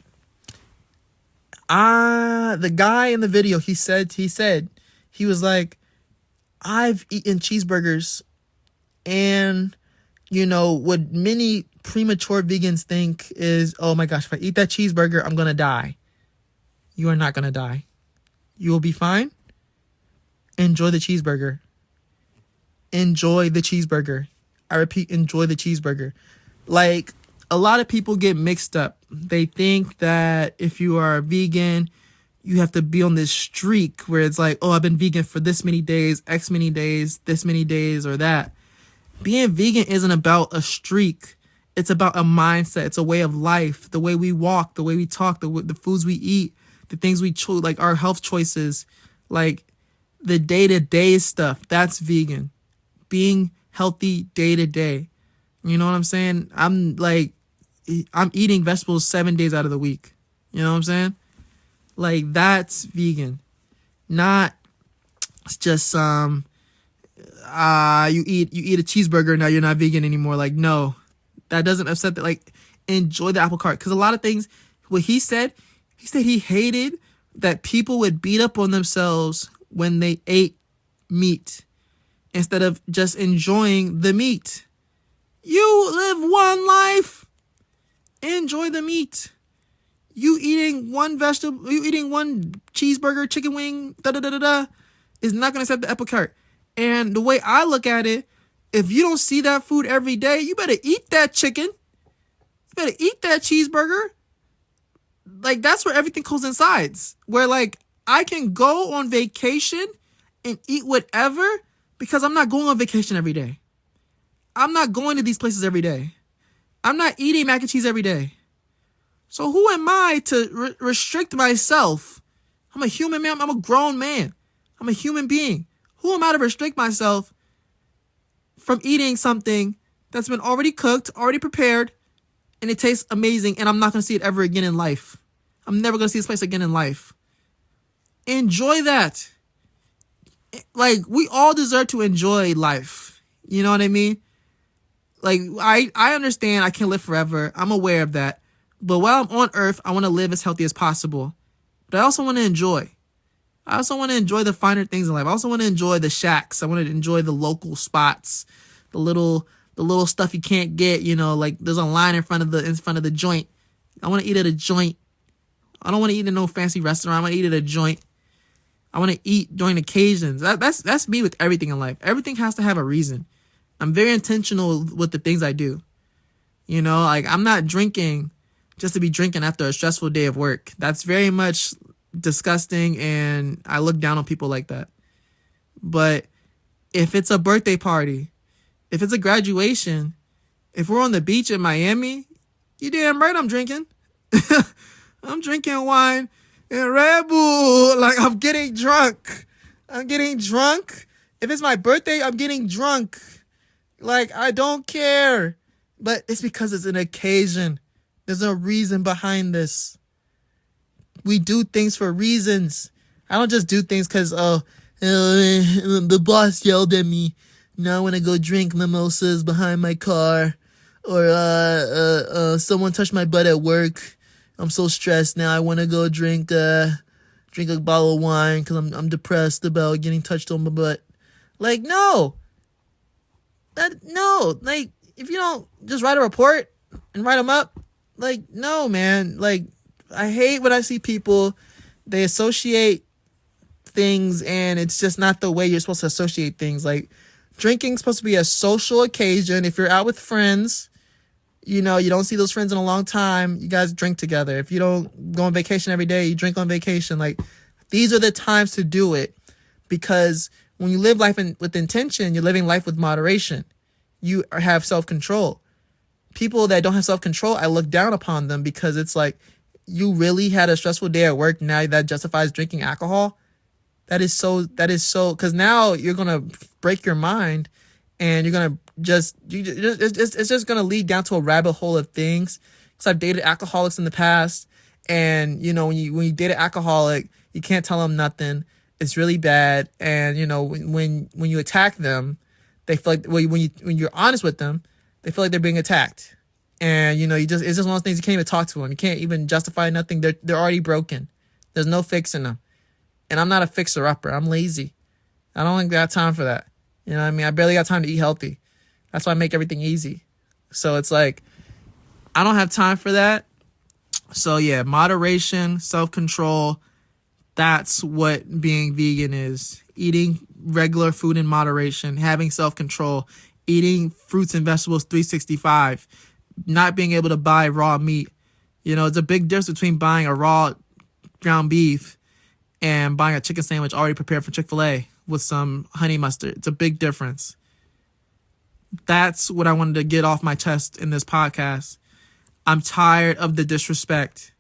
the guy in the video, he was like, I've eaten cheeseburgers and, with many premature vegans think is, oh my gosh, if I eat that cheeseburger, I'm going to die. You are not going to die. You will be fine. Enjoy the cheeseburger. Enjoy the cheeseburger. I repeat, enjoy the cheeseburger. Like, a lot of people get mixed up. They think that if you are a vegan, you have to be on this streak where it's like, oh, I've been vegan for this many days, X many days, this many days, or that. Being vegan isn't about a streak. It's about a mindset. It's a way of life. The way we walk, the way we talk, the foods we eat, the things we choose, like our health choices, like the day-to-day stuff. That's vegan. Being healthy day to day. You know what I'm saying? I'm eating vegetables 7 days out of the week. You know what I'm saying? Like, that's vegan. Not just you eat a cheeseburger, now you're not vegan anymore. Like, no. That doesn't upset that. Like, enjoy the apple cart. Because a lot of things, what he said he hated that people would beat up on themselves when they ate meat instead of just enjoying the meat. You live one life. Enjoy the meat. You eating one vegetable, you eating one cheeseburger, chicken wing, is not going to set the apple cart. And the way I look at it, if you don't see that food every day, you better eat that chicken. You better eat that cheeseburger. Like, that's where everything coincides. Where, like, I can go on vacation and eat whatever because I'm not going on vacation every day. I'm not going to these places every day. I'm not eating mac and cheese every day. So who am I to restrict myself? I'm a human man. I'm a grown man. I'm a human being. Who am I to restrict myself from eating something that's been already cooked, already prepared, and it tastes amazing, and I'm not going to see it ever again in life? I'm never going to see this place again in life. Enjoy that. Like, we all deserve to enjoy life. You know what I mean? Like, I understand I can't live forever. I'm aware of that. But while I'm on earth, I want to live as healthy as possible. But I also want to enjoy. I also want to enjoy the finer things in life. I also want to enjoy the shacks. I want to enjoy the local spots, the little stuff you can't get. You know, like there's a line in front of the joint. I want to eat at a joint. I don't want to eat in no fancy restaurant. I want to eat at a joint. I want to eat during occasions. That's me with everything in life. Everything has to have a reason. I'm very intentional with the things I do. You know, like I'm not drinking just to be drinking after a stressful day of work. That's very much disgusting, and I look down on people like that. But if it's a birthday party, if it's a graduation, if we're on the beach in Miami, you damn right I'm drinking. I'm drinking wine and Red Bull. Like, I'm getting drunk. If it's my birthday, I'm getting drunk. Like, I don't care. But it's because it's an occasion. There's a reason behind this. We do things for reasons. I don't just do things because, the boss yelled at me. Now I want to go drink mimosas behind my car. Or someone touched my butt at work. I'm so stressed now. I want to go drink a bottle of wine because I'm depressed about getting touched on my butt. Like, no. Like, if you don't just write a report and write them up, like, no, man. Like, I hate when I see people, they associate things and it's just not the way you're supposed to associate things. Like, drinking's supposed to be a social occasion. If you're out with friends, you know, you don't see those friends in a long time, you guys drink together. If you don't go on vacation every day, you drink on vacation. Like, these are the times to do it, because when you live life with intention, you're living life with moderation. You have self-control. People that don't have self-control, I look down upon them, because it's like, you really had a stressful day at work. Now that justifies drinking alcohol. That is so, because now you're going to break your mind, and you're going to it's just going to lead down to a rabbit hole of things. Because I've dated alcoholics in the past, and, you know, when you date an alcoholic, you can't tell them nothing. It's really bad. And, you know, when you attack them, they feel like, when you're honest with them, they feel like they're being attacked. And, you know, it's just one of those things, you can't even talk to them. You can't even justify nothing. They're already broken. There's no fixing them. And I'm not a fixer-upper. I'm lazy. I don't got time for that. You know what I mean? I barely got time to eat healthy. That's why I make everything easy. So it's like, I don't have time for that. So yeah, moderation, self-control, that's what being vegan is. Eating regular food in moderation, having self-control, eating fruits and vegetables 365, not being able to buy raw meat. You know, it's a big difference between buying a raw ground beef and buying a chicken sandwich already prepared from Chick-fil-A with some honey mustard. It's a big difference. That's what I wanted to get off my chest in this podcast. I'm tired of the disrespect.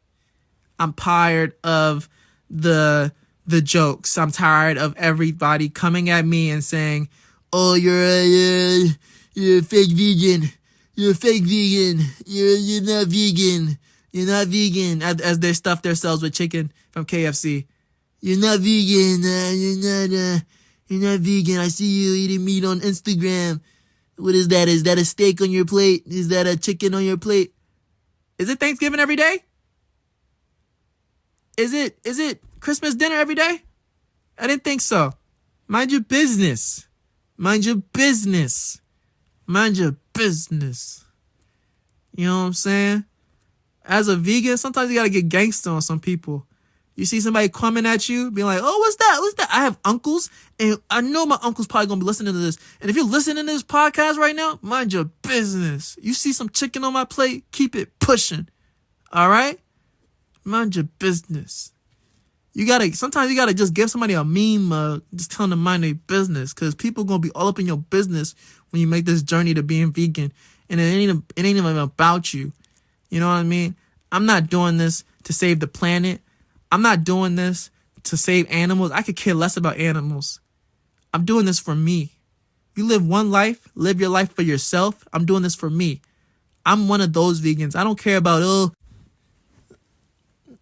I'm tired of the jokes. I'm tired of everybody coming at me and saying, "Oh, you're a fake vegan. You're a fake vegan. You're not vegan. You're not vegan," as they stuff themselves with chicken from KFC. "You're not vegan. You're not vegan. I see you eating meat on Instagram. What is that? Is that a steak on your plate? Is that a chicken on your plate? Is it Thanksgiving every day? Is it Christmas dinner every day? I didn't think so. Mind your business. Mind your business. Mind your business." You know what I'm saying? As a vegan, sometimes you gotta get gangster on some people. You see somebody coming at you, being like, "Oh, what's that? What's that?" I have uncles, and I know my uncle's probably gonna be listening to this. And if you're listening to this podcast right now, mind your business. You see some chicken on my plate, keep it pushing. All right? Mind your business. Sometimes you gotta just give somebody a meme, just tell them to mind their business, because people gonna be all up in your business when you make this journey to being vegan, and it ain't even about you. You know what I mean? I'm not doing this to save the planet. I'm not doing this to save animals. I could care less about animals. I'm doing this for me. You live one life, live your life for yourself. I'm doing this for me. I'm one of those vegans. I don't care about,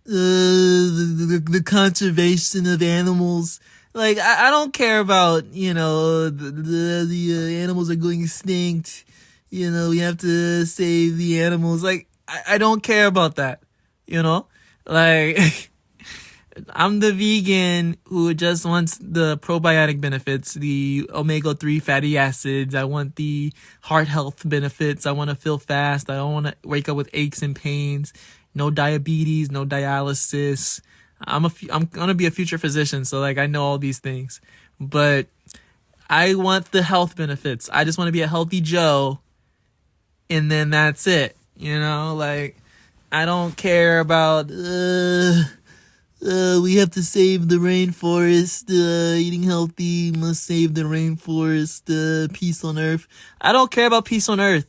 the conservation of animals. Like, I don't care about, the animals are going extinct. We have to save the animals. Like, I don't care about that, Like, I'm the vegan who just wants the probiotic benefits, the omega-3 fatty acids. I want the heart health benefits. I want to feel fast. I don't want to wake up with aches and pains. No diabetes, no dialysis. I'm going to be a future physician, so, like, I know all these things. But I want the health benefits. I just want to be a healthy Joe, and then that's it. Like, I don't care about, we have to save the rainforest, eating healthy, must save the rainforest, peace on earth. I don't care about peace on earth.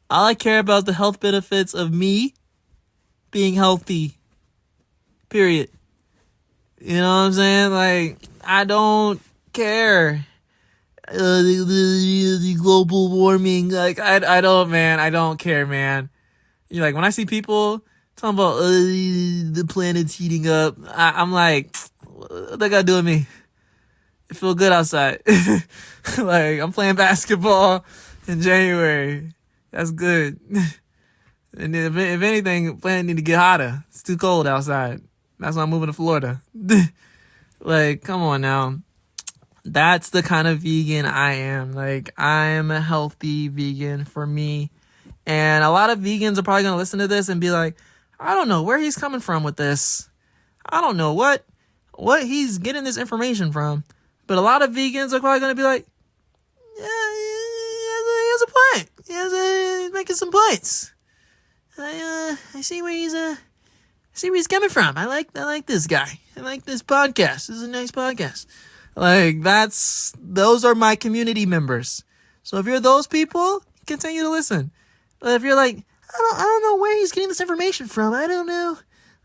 All I care about is the health benefits of me being healthy. Period. You know what I'm saying? Like, I don't care. The global warming, like, I don't care, man. Like, when I see people talking about the planet's heating up, I'm like, what they got to do with me? It feel good outside. Like, I'm playing basketball in January. That's good. And if anything, planet need to get hotter. It's too cold outside. That's why I'm moving to Florida. Like, come on now. That's the kind of vegan I am. Like, I'm a healthy vegan for me. And a lot of vegans are probably going to listen to this and be like, I don't know where he's coming from with this. I don't know what he's getting this information from. But a lot of vegans are probably going to be like, yeah, he has a point. He's making some points. I see where he's coming from. I like this guy. I like this podcast. This is a nice podcast. Like, those are my community members. So if you're those people, continue to listen. But if you're like, I don't know where he's getting this information from. I don't know.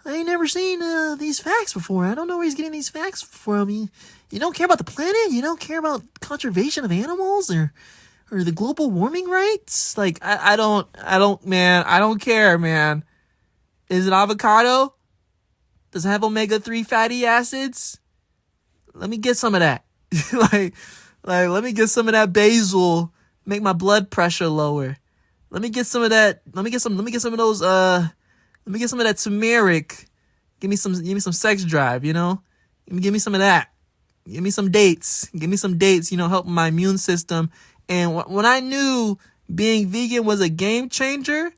I ain't never seen these facts before. I don't know where he's getting these facts from. You don't care about the planet? You don't care about conservation of animals or the global warming rates? Like, I don't care, man. Is it avocado? Does it have omega-3 fatty acids? Let me get some of that. like, let me get some of that basil. Make my blood pressure lower. Let me get some of that. Let me get some of those. Let me get some of that turmeric. Give me some sex drive. Give me some of that. Give me some dates. Help my immune system. And when I knew being vegan was a game changer,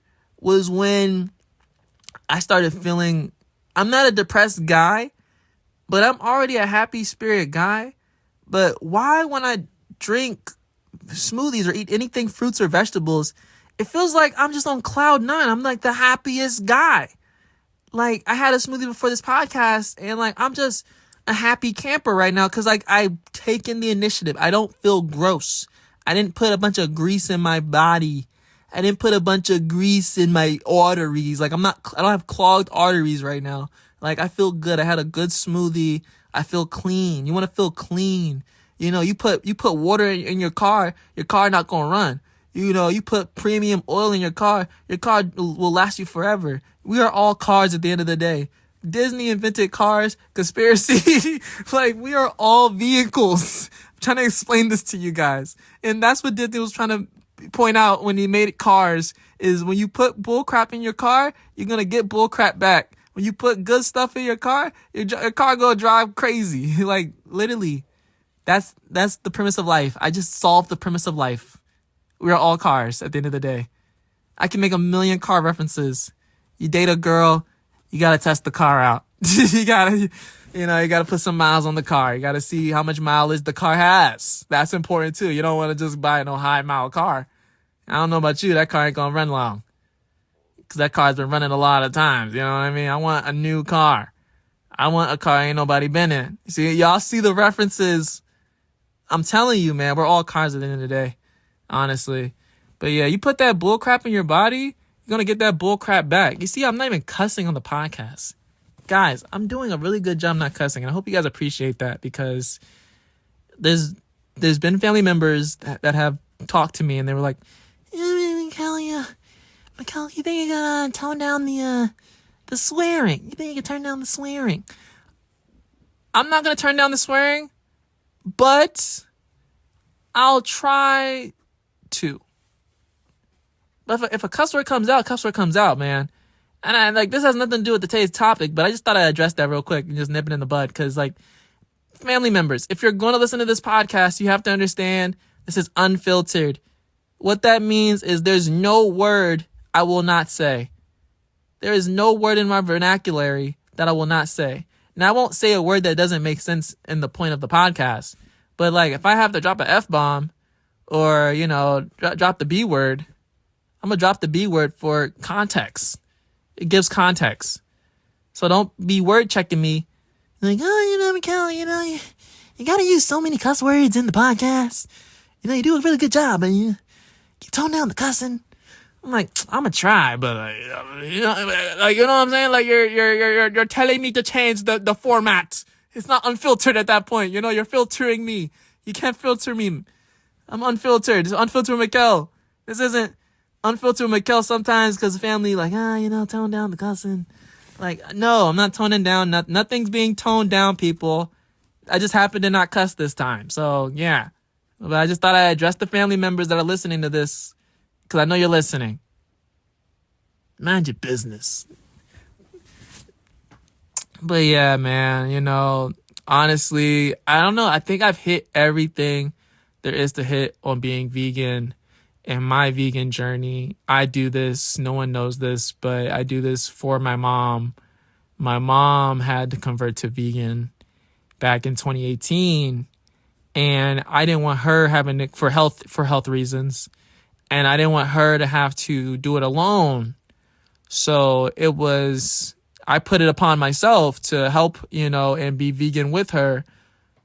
was when I started feeling, I'm not a depressed guy, but I'm already a happy spirit guy. But why, when I drink smoothies or eat anything, fruits or vegetables, it feels like I'm just on cloud nine. I'm like the happiest guy. Like, I had a smoothie before this podcast, and like, I'm just a happy camper right now because like I've taken the initiative. I don't feel gross. I didn't put a bunch of grease in my body. I didn't put a bunch of grease in my arteries. Like, I don't have clogged arteries right now. Like, I feel good. I had a good smoothie. I feel clean. You want to feel clean. You know, you put water in your car not going to run. You know, you put premium oil in your car will last you forever. We are all cars at the end of the day. Disney invented cars, conspiracy. Like, we are all vehicles. I'm trying to explain this to you guys. And that's what Disney was trying to point out when he made cars, is when you put bull crap in your car, you're going to get bull crap back. When you put good stuff in your car going to drive crazy. Like, literally, that's the premise of life. I just solved the premise of life. We are all cars at the end of the day. I can make a million car references. You date a girl, you got to test the car out. you got to put some miles on the car. You got to see how much mileage the car has. That's important too. You don't want to just buy no high mile car. I don't know about you. That car ain't going to run long. Because that car's been running a lot of times. You know what I mean? I want a new car. I want a car ain't nobody been in. See, y'all see the references. I'm telling you, man, we're all cars at the end of the day. Honestly. But yeah, you put that bull crap in your body, you're going to get that bull crap back. You see, I'm not even cussing on the podcast. Guys, I'm doing a really good job not cussing. And I hope you guys appreciate that, because there's been family members that have talked to me and they were like, Mikkel, you think you're going to tone down the swearing? You think you can turn down the swearing? I'm not going to turn down the swearing, but I'll try to. But if a cuss word comes out, man. And I like, this has nothing to do with today's topic, but I just thought I'd address that real quick and just nip it in the bud. Cause like, family members, if you're going to listen to this podcast, you have to understand this is unfiltered. What that means is there's no word I will not say. There is no word in my vernacular that I will not say. Now, I won't say a word that doesn't make sense in the point of the podcast. But like, if I have to drop an F-bomb or, you know, drop the B word, I'm going to drop the B word for context. It gives context. So don't be word checking me. Like, oh, you know, Mikkel, you know, you got to use so many cuss words in the podcast. You know, you do a really good job, and you tone down the cussing. I'm like, I'm going to try, but you know what I'm saying? Like, you're telling me to change the format. It's not unfiltered at that point. You know, you're filtering me. You can't filter me. I'm unfiltered. It's unfiltered Mikkel. This isn't unfiltered Mikkel sometimes because family like, you know, tone down the cussing. Like, no, I'm not toning down. Nothing's being toned down, people. I just happened to not cuss this time. So, yeah. But I just thought I'd address the family members that are listening to this, because I know you're listening. Mind your business. But yeah, man, you know, honestly, I don't know. I think I've hit everything there is to hit on being vegan in my vegan journey. I do this. No one knows this, but I do this for my mom. My mom had to convert to vegan back in 2018, and I didn't want her having it for health reasons, and I didn't want her to have to do it alone. So I put it upon myself to help, you know, and be vegan with her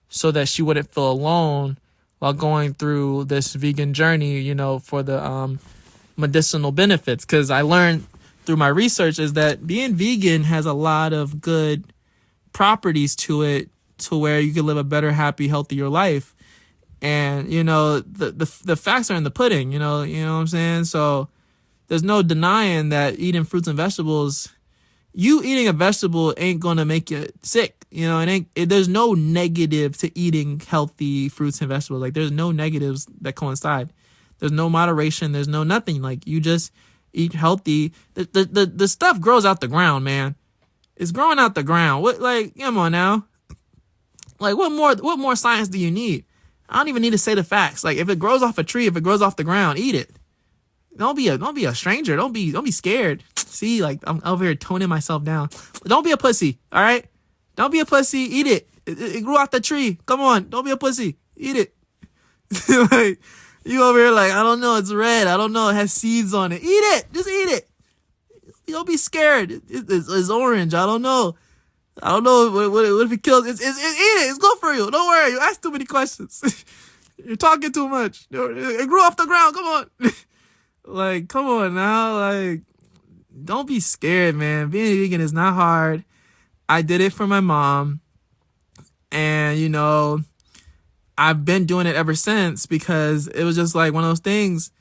so that she wouldn't feel alone while going through this vegan journey, you know, for the medicinal benefits. Because I learned through my research is that being vegan has a lot of good properties to it, to where you can live a better, happy, healthier life. And, you know, the facts are in the pudding, you know what I'm saying? So there's no denying that eating fruits and vegetables, you eating a vegetable ain't going to make you sick. You know, there's no negative to eating healthy fruits and vegetables. Like, there's no negatives that coincide. There's no moderation. There's no nothing. Like, you just eat healthy. The stuff grows out the ground, man. It's growing out the ground. What, like, come on now. Like, what more science do you need? I don't even need to say the facts. Like, if it grows off a tree, if it grows off the ground, eat it. don't be a stranger. Don't be scared. See, like, I'm over here toning myself down. Don't be a pussy, all right? Don't be a pussy. Eat it. It grew off the tree. Come on. Don't be a pussy. Eat it. Like, you over here like, I don't know. It's red. I don't know. It has seeds on it. Eat it. Just eat it. Don't be scared. It's orange. I don't know. What if it kills? It's eat it. It's good for you. Don't worry. You ask too many questions. You're talking too much. It grew off the ground. Come on. Like, come on now. Like, don't be scared, man. Being a vegan is not hard. I did it for my mom. And, you know, I've been doing it ever since because it was just like one of those things.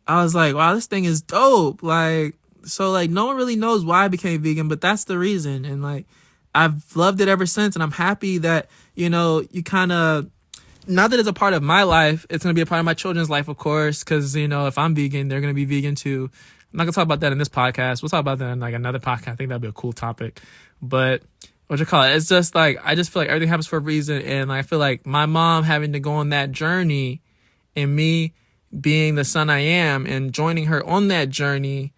I was like, wow, this thing is dope. Like, so like no one really knows why I became vegan, but that's the reason. And like, I've loved it ever since. And I'm happy that, you know, you kind of, not that it's a part of my life, it's going to be a part of my children's life, of course. Cause, you know, if I'm vegan, they're going to be vegan too. I'm not going to talk about that in this podcast. We'll talk about that in like another podcast. I think that'd be a cool topic. But it's just like, I just feel like everything happens for a reason. And I feel like my mom having to go on that journey and me being the son I am and joining her on that journey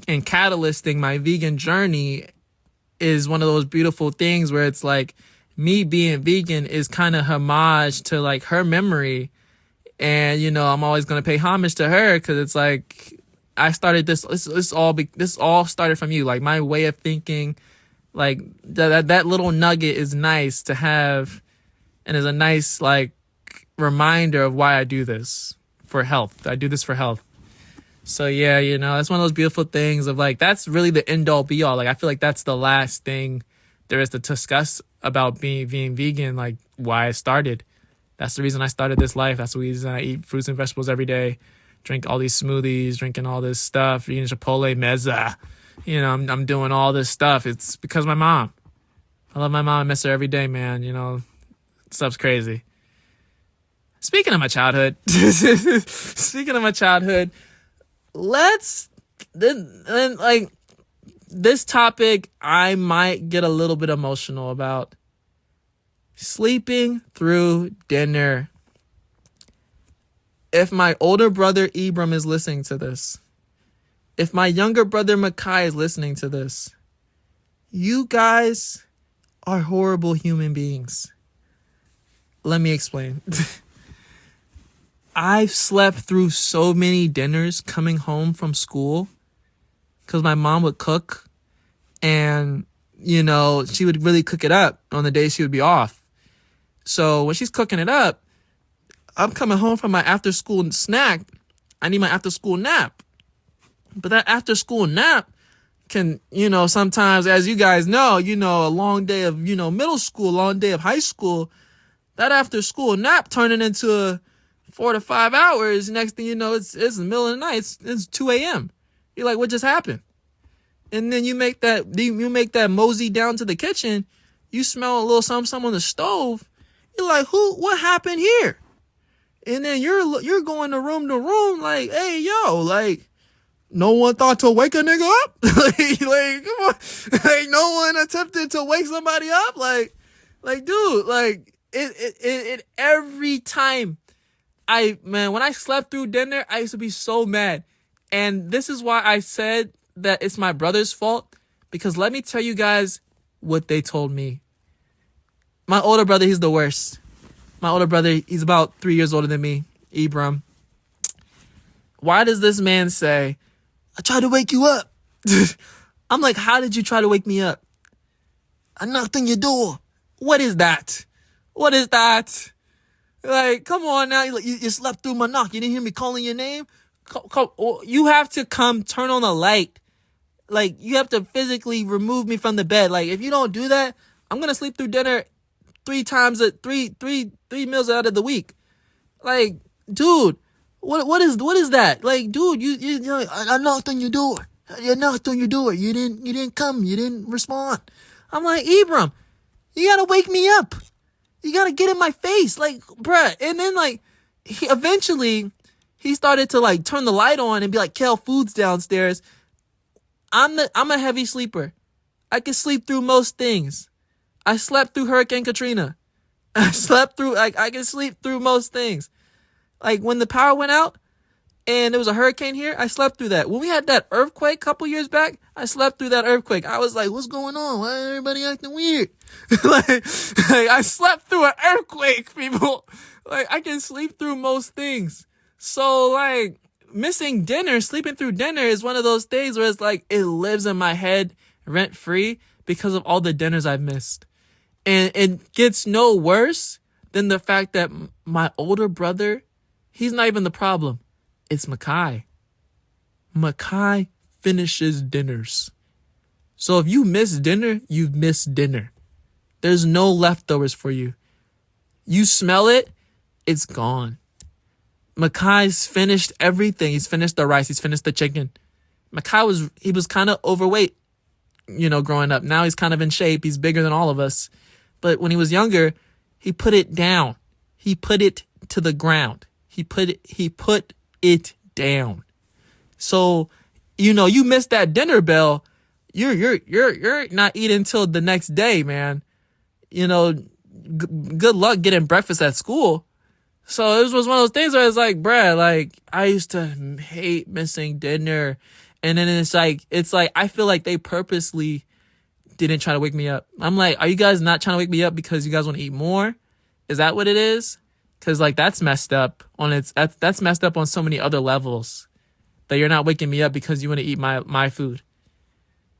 and catalysting my vegan journey is one of those beautiful things where it's like me being vegan is kind of homage to like her memory. And, you know, I'm always going to pay homage to her because it's like I started this all started from you. Like my way of thinking, like that little nugget is nice to have and is a nice like reminder of why I do this for health. I do this for health. So yeah, you know, it's one of those beautiful things of like, that's really the end all be all. Like, I feel like that's the last thing there is to discuss about being vegan, like why I started. That's the reason I started this life. That's the reason I eat fruits and vegetables every day, drink all these smoothies, drinking all this stuff, eating Chipotle mezza. You know, I'm doing all this stuff. It's because of my mom. I love my mom. I miss her every day, man. You know, stuff's crazy. Speaking of my childhood, like this topic, I might get a little bit emotional about sleeping through dinner. If my older brother Ibram is listening to this, if my younger brother Makai is listening to this, you guys are horrible human beings. Let me explain. I've slept through so many dinners coming home from school because my mom would cook and, you know, she would really cook it up on the day she would be off. So when she's cooking it up, I'm coming home from my after school snack. I need my after school nap. But that after school nap can, you know, sometimes, as you guys know, you know, a long day of, you know, middle school, long day of high school, that after school nap turning into 4 to 5 hours. Next thing you know, it's the middle of the night. It's 2 a.m. You're like, what just happened? And then you make that mosey down to the kitchen. You smell a little something on the stove. You're like, what happened here? And then you're going to room like, hey, yo, like, no one thought to wake a nigga up? like, come on. Like, no one attempted to wake somebody up? Like, dude, like, it every time when I slept through dinner, I used to be so mad. And this is why I said that it's my brother's fault. Because let me tell you guys what they told me. My older brother, he's the worst. My older brother, he's about 3 years older than me, Ibram. Why does this man say, I tried to wake you up? I'm like, how did you try to wake me up? I knocked on your door. What is that? What is that? Like, come on now. You slept through my knock. You didn't hear me calling your name? You have to come turn on the light. Like, you have to physically remove me from the bed. Like, if you don't do that, I'm going to sleep through dinner 3 meals out of the week. Like, dude, what is that? Like, dude, you I knocked on your door. I knocked on your door. You didn't come. You didn't respond. I'm like, Ibram, you gotta wake me up. You gotta get in my face. Like, bruh. And then like, he started to like turn the light on and be like, Kel, food's downstairs. I'm a heavy sleeper. I can sleep through most things. I slept through Hurricane Katrina. I can sleep through most things. Like when the power went out, and there was a hurricane here, I slept through that. When we had that earthquake a couple years back, I slept through that earthquake. I was like, what's going on? Why is everybody acting weird? like I slept through an earthquake, people. Like, I can sleep through most things. So, like, missing dinner, sleeping through dinner is one of those things where it's like, it lives in my head rent free because of all the dinners I've missed. And it gets no worse than the fact that my older brother, he's not even the problem. It's Makai. Makai finishes dinners. So if you miss dinner, you've missed dinner. There's no leftovers for you. You smell it, it's gone. Makai's finished everything. He's finished the rice. He's finished the chicken. Makai was kind of overweight, growing up. Now he's kind of in shape. He's bigger than all of us. But when he was younger, he put it down. He put it to the ground. He put it down. So, you missed that dinner bell. You're not eating until the next day, man. Good luck getting breakfast at school. So it was one of those things where it's like, bruh, like, I used to hate missing dinner. And then it's like, I feel like they purposely didn't try to wake me up. I'm like, are you guys not trying to wake me up because you guys want to eat more? Is that what it is? Because, like, that's messed up that's messed up on so many other levels, that you're not waking me up because you want to eat my food.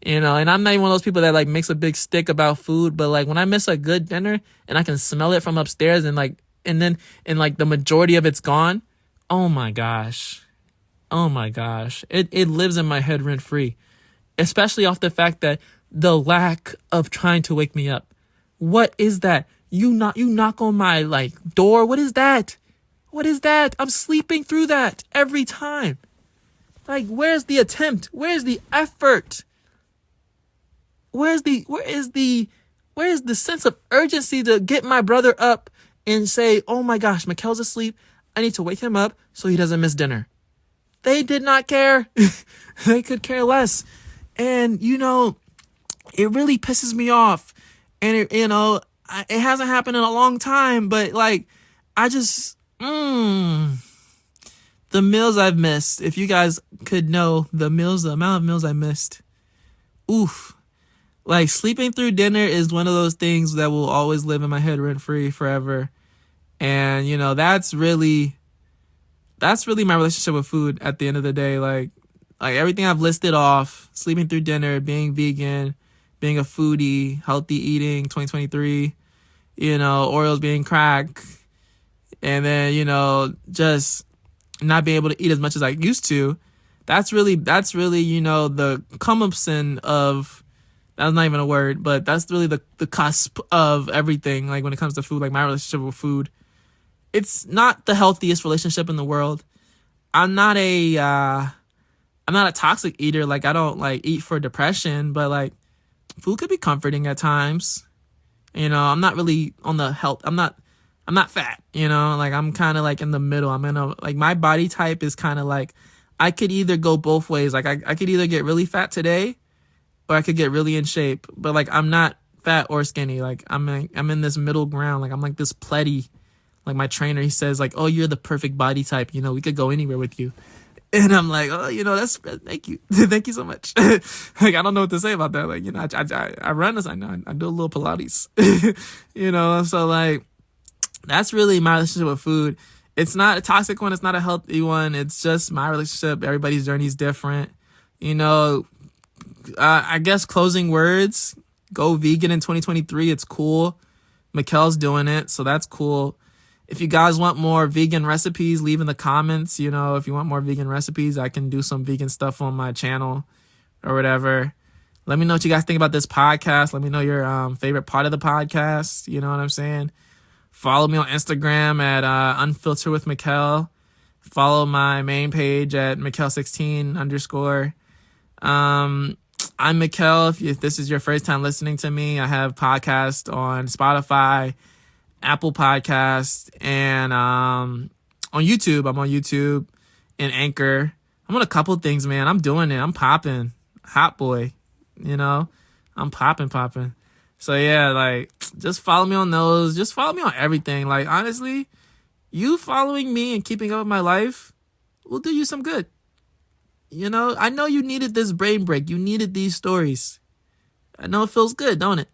And I'm not even one of those people that, like, makes a big stick about food, but, like, when I miss a good dinner and I can smell it from upstairs and then the majority of it's gone, oh my gosh. It lives in my head rent free, especially off the fact that the lack of trying to wake me up. What is that? You knock on my, like, door. What is that? I'm sleeping through that every time. Like, where's the attempt? Where's the effort? Where is the sense of urgency to get my brother up and say, oh my gosh, Mikkel's asleep. I need to wake him up so he doesn't miss dinner. They did not care. They could care less. And, it really pisses me off. And, it hasn't happened in a long time, but, like, I just, the meals I've missed. If you guys could know the amount of meals I missed. Oof. Like, sleeping through dinner is one of those things that will always live in my head rent free forever. And, that's really my relationship with food at the end of the day. Like everything I've listed off, sleeping through dinner, being vegan, being a foodie, healthy eating, 2023, Oreos being crack, and then, just not being able to eat as much as I used to. That's really, the cumupson of, that's not even a word, but that's really the cusp of everything. Like, when it comes to food, like, my relationship with food, it's not the healthiest relationship in the world. I'm not a toxic eater. Like, I don't, like, eat for depression, but, like, food could be comforting at times. I'm not really on the health. I'm not fat, like, I'm kind of, like, in the middle. I'm like, my body type is kind of like, I could either go both ways. Like, I could either get really fat today or I could get really in shape, but, like, I'm not fat or skinny. Like, I'm in this middle ground. Like, I'm like this plety. Like, my trainer, he says, like, oh, you're the perfect body type. We could go anywhere with you. And I'm like, oh, thank you. Thank you so much. Like, I don't know what to say about that. Like, I run this. I know I do a little Pilates, so, like, that's really my relationship with food. It's not a toxic one. It's not a healthy one. It's just my relationship. Everybody's journey is different. I guess closing words, go vegan in 2023. It's cool. Mikkel's doing it, so that's cool. If you guys want more vegan recipes, leave in the comments. If you want more vegan recipes, I can do some vegan stuff on my channel or whatever. Let me know what you guys think about this podcast. Let me know your favorite part of the podcast. You know what I'm saying? Follow me on Instagram at Unfilter with Mikkel. Follow my main page at Mikkel16_. I'm Mikkel. If this is your first time listening to me, I have podcasts on Spotify, Apple Podcast, and on YouTube. I'm on YouTube and Anchor. I'm on a couple things, man. I'm doing it. I'm popping. Hot boy. I'm popping. So, yeah, like, just follow me on those. Just follow me on everything. Like, honestly, you following me and keeping up with my life, will do you some good. You know, I know you needed this brain break. You needed these stories. I know it feels good, don't it?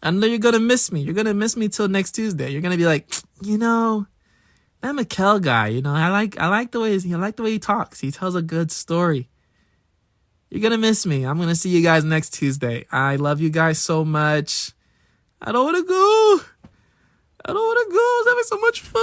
I know you're going to miss me. You're going to miss me till next Tuesday. You're going to be like, you know, that Mikkel guy, you know, I like the way he talks. He tells a good story. You're going to miss me. I'm going to see you guys next Tuesday. I love you guys so much. I don't want to go. I was having so much fun.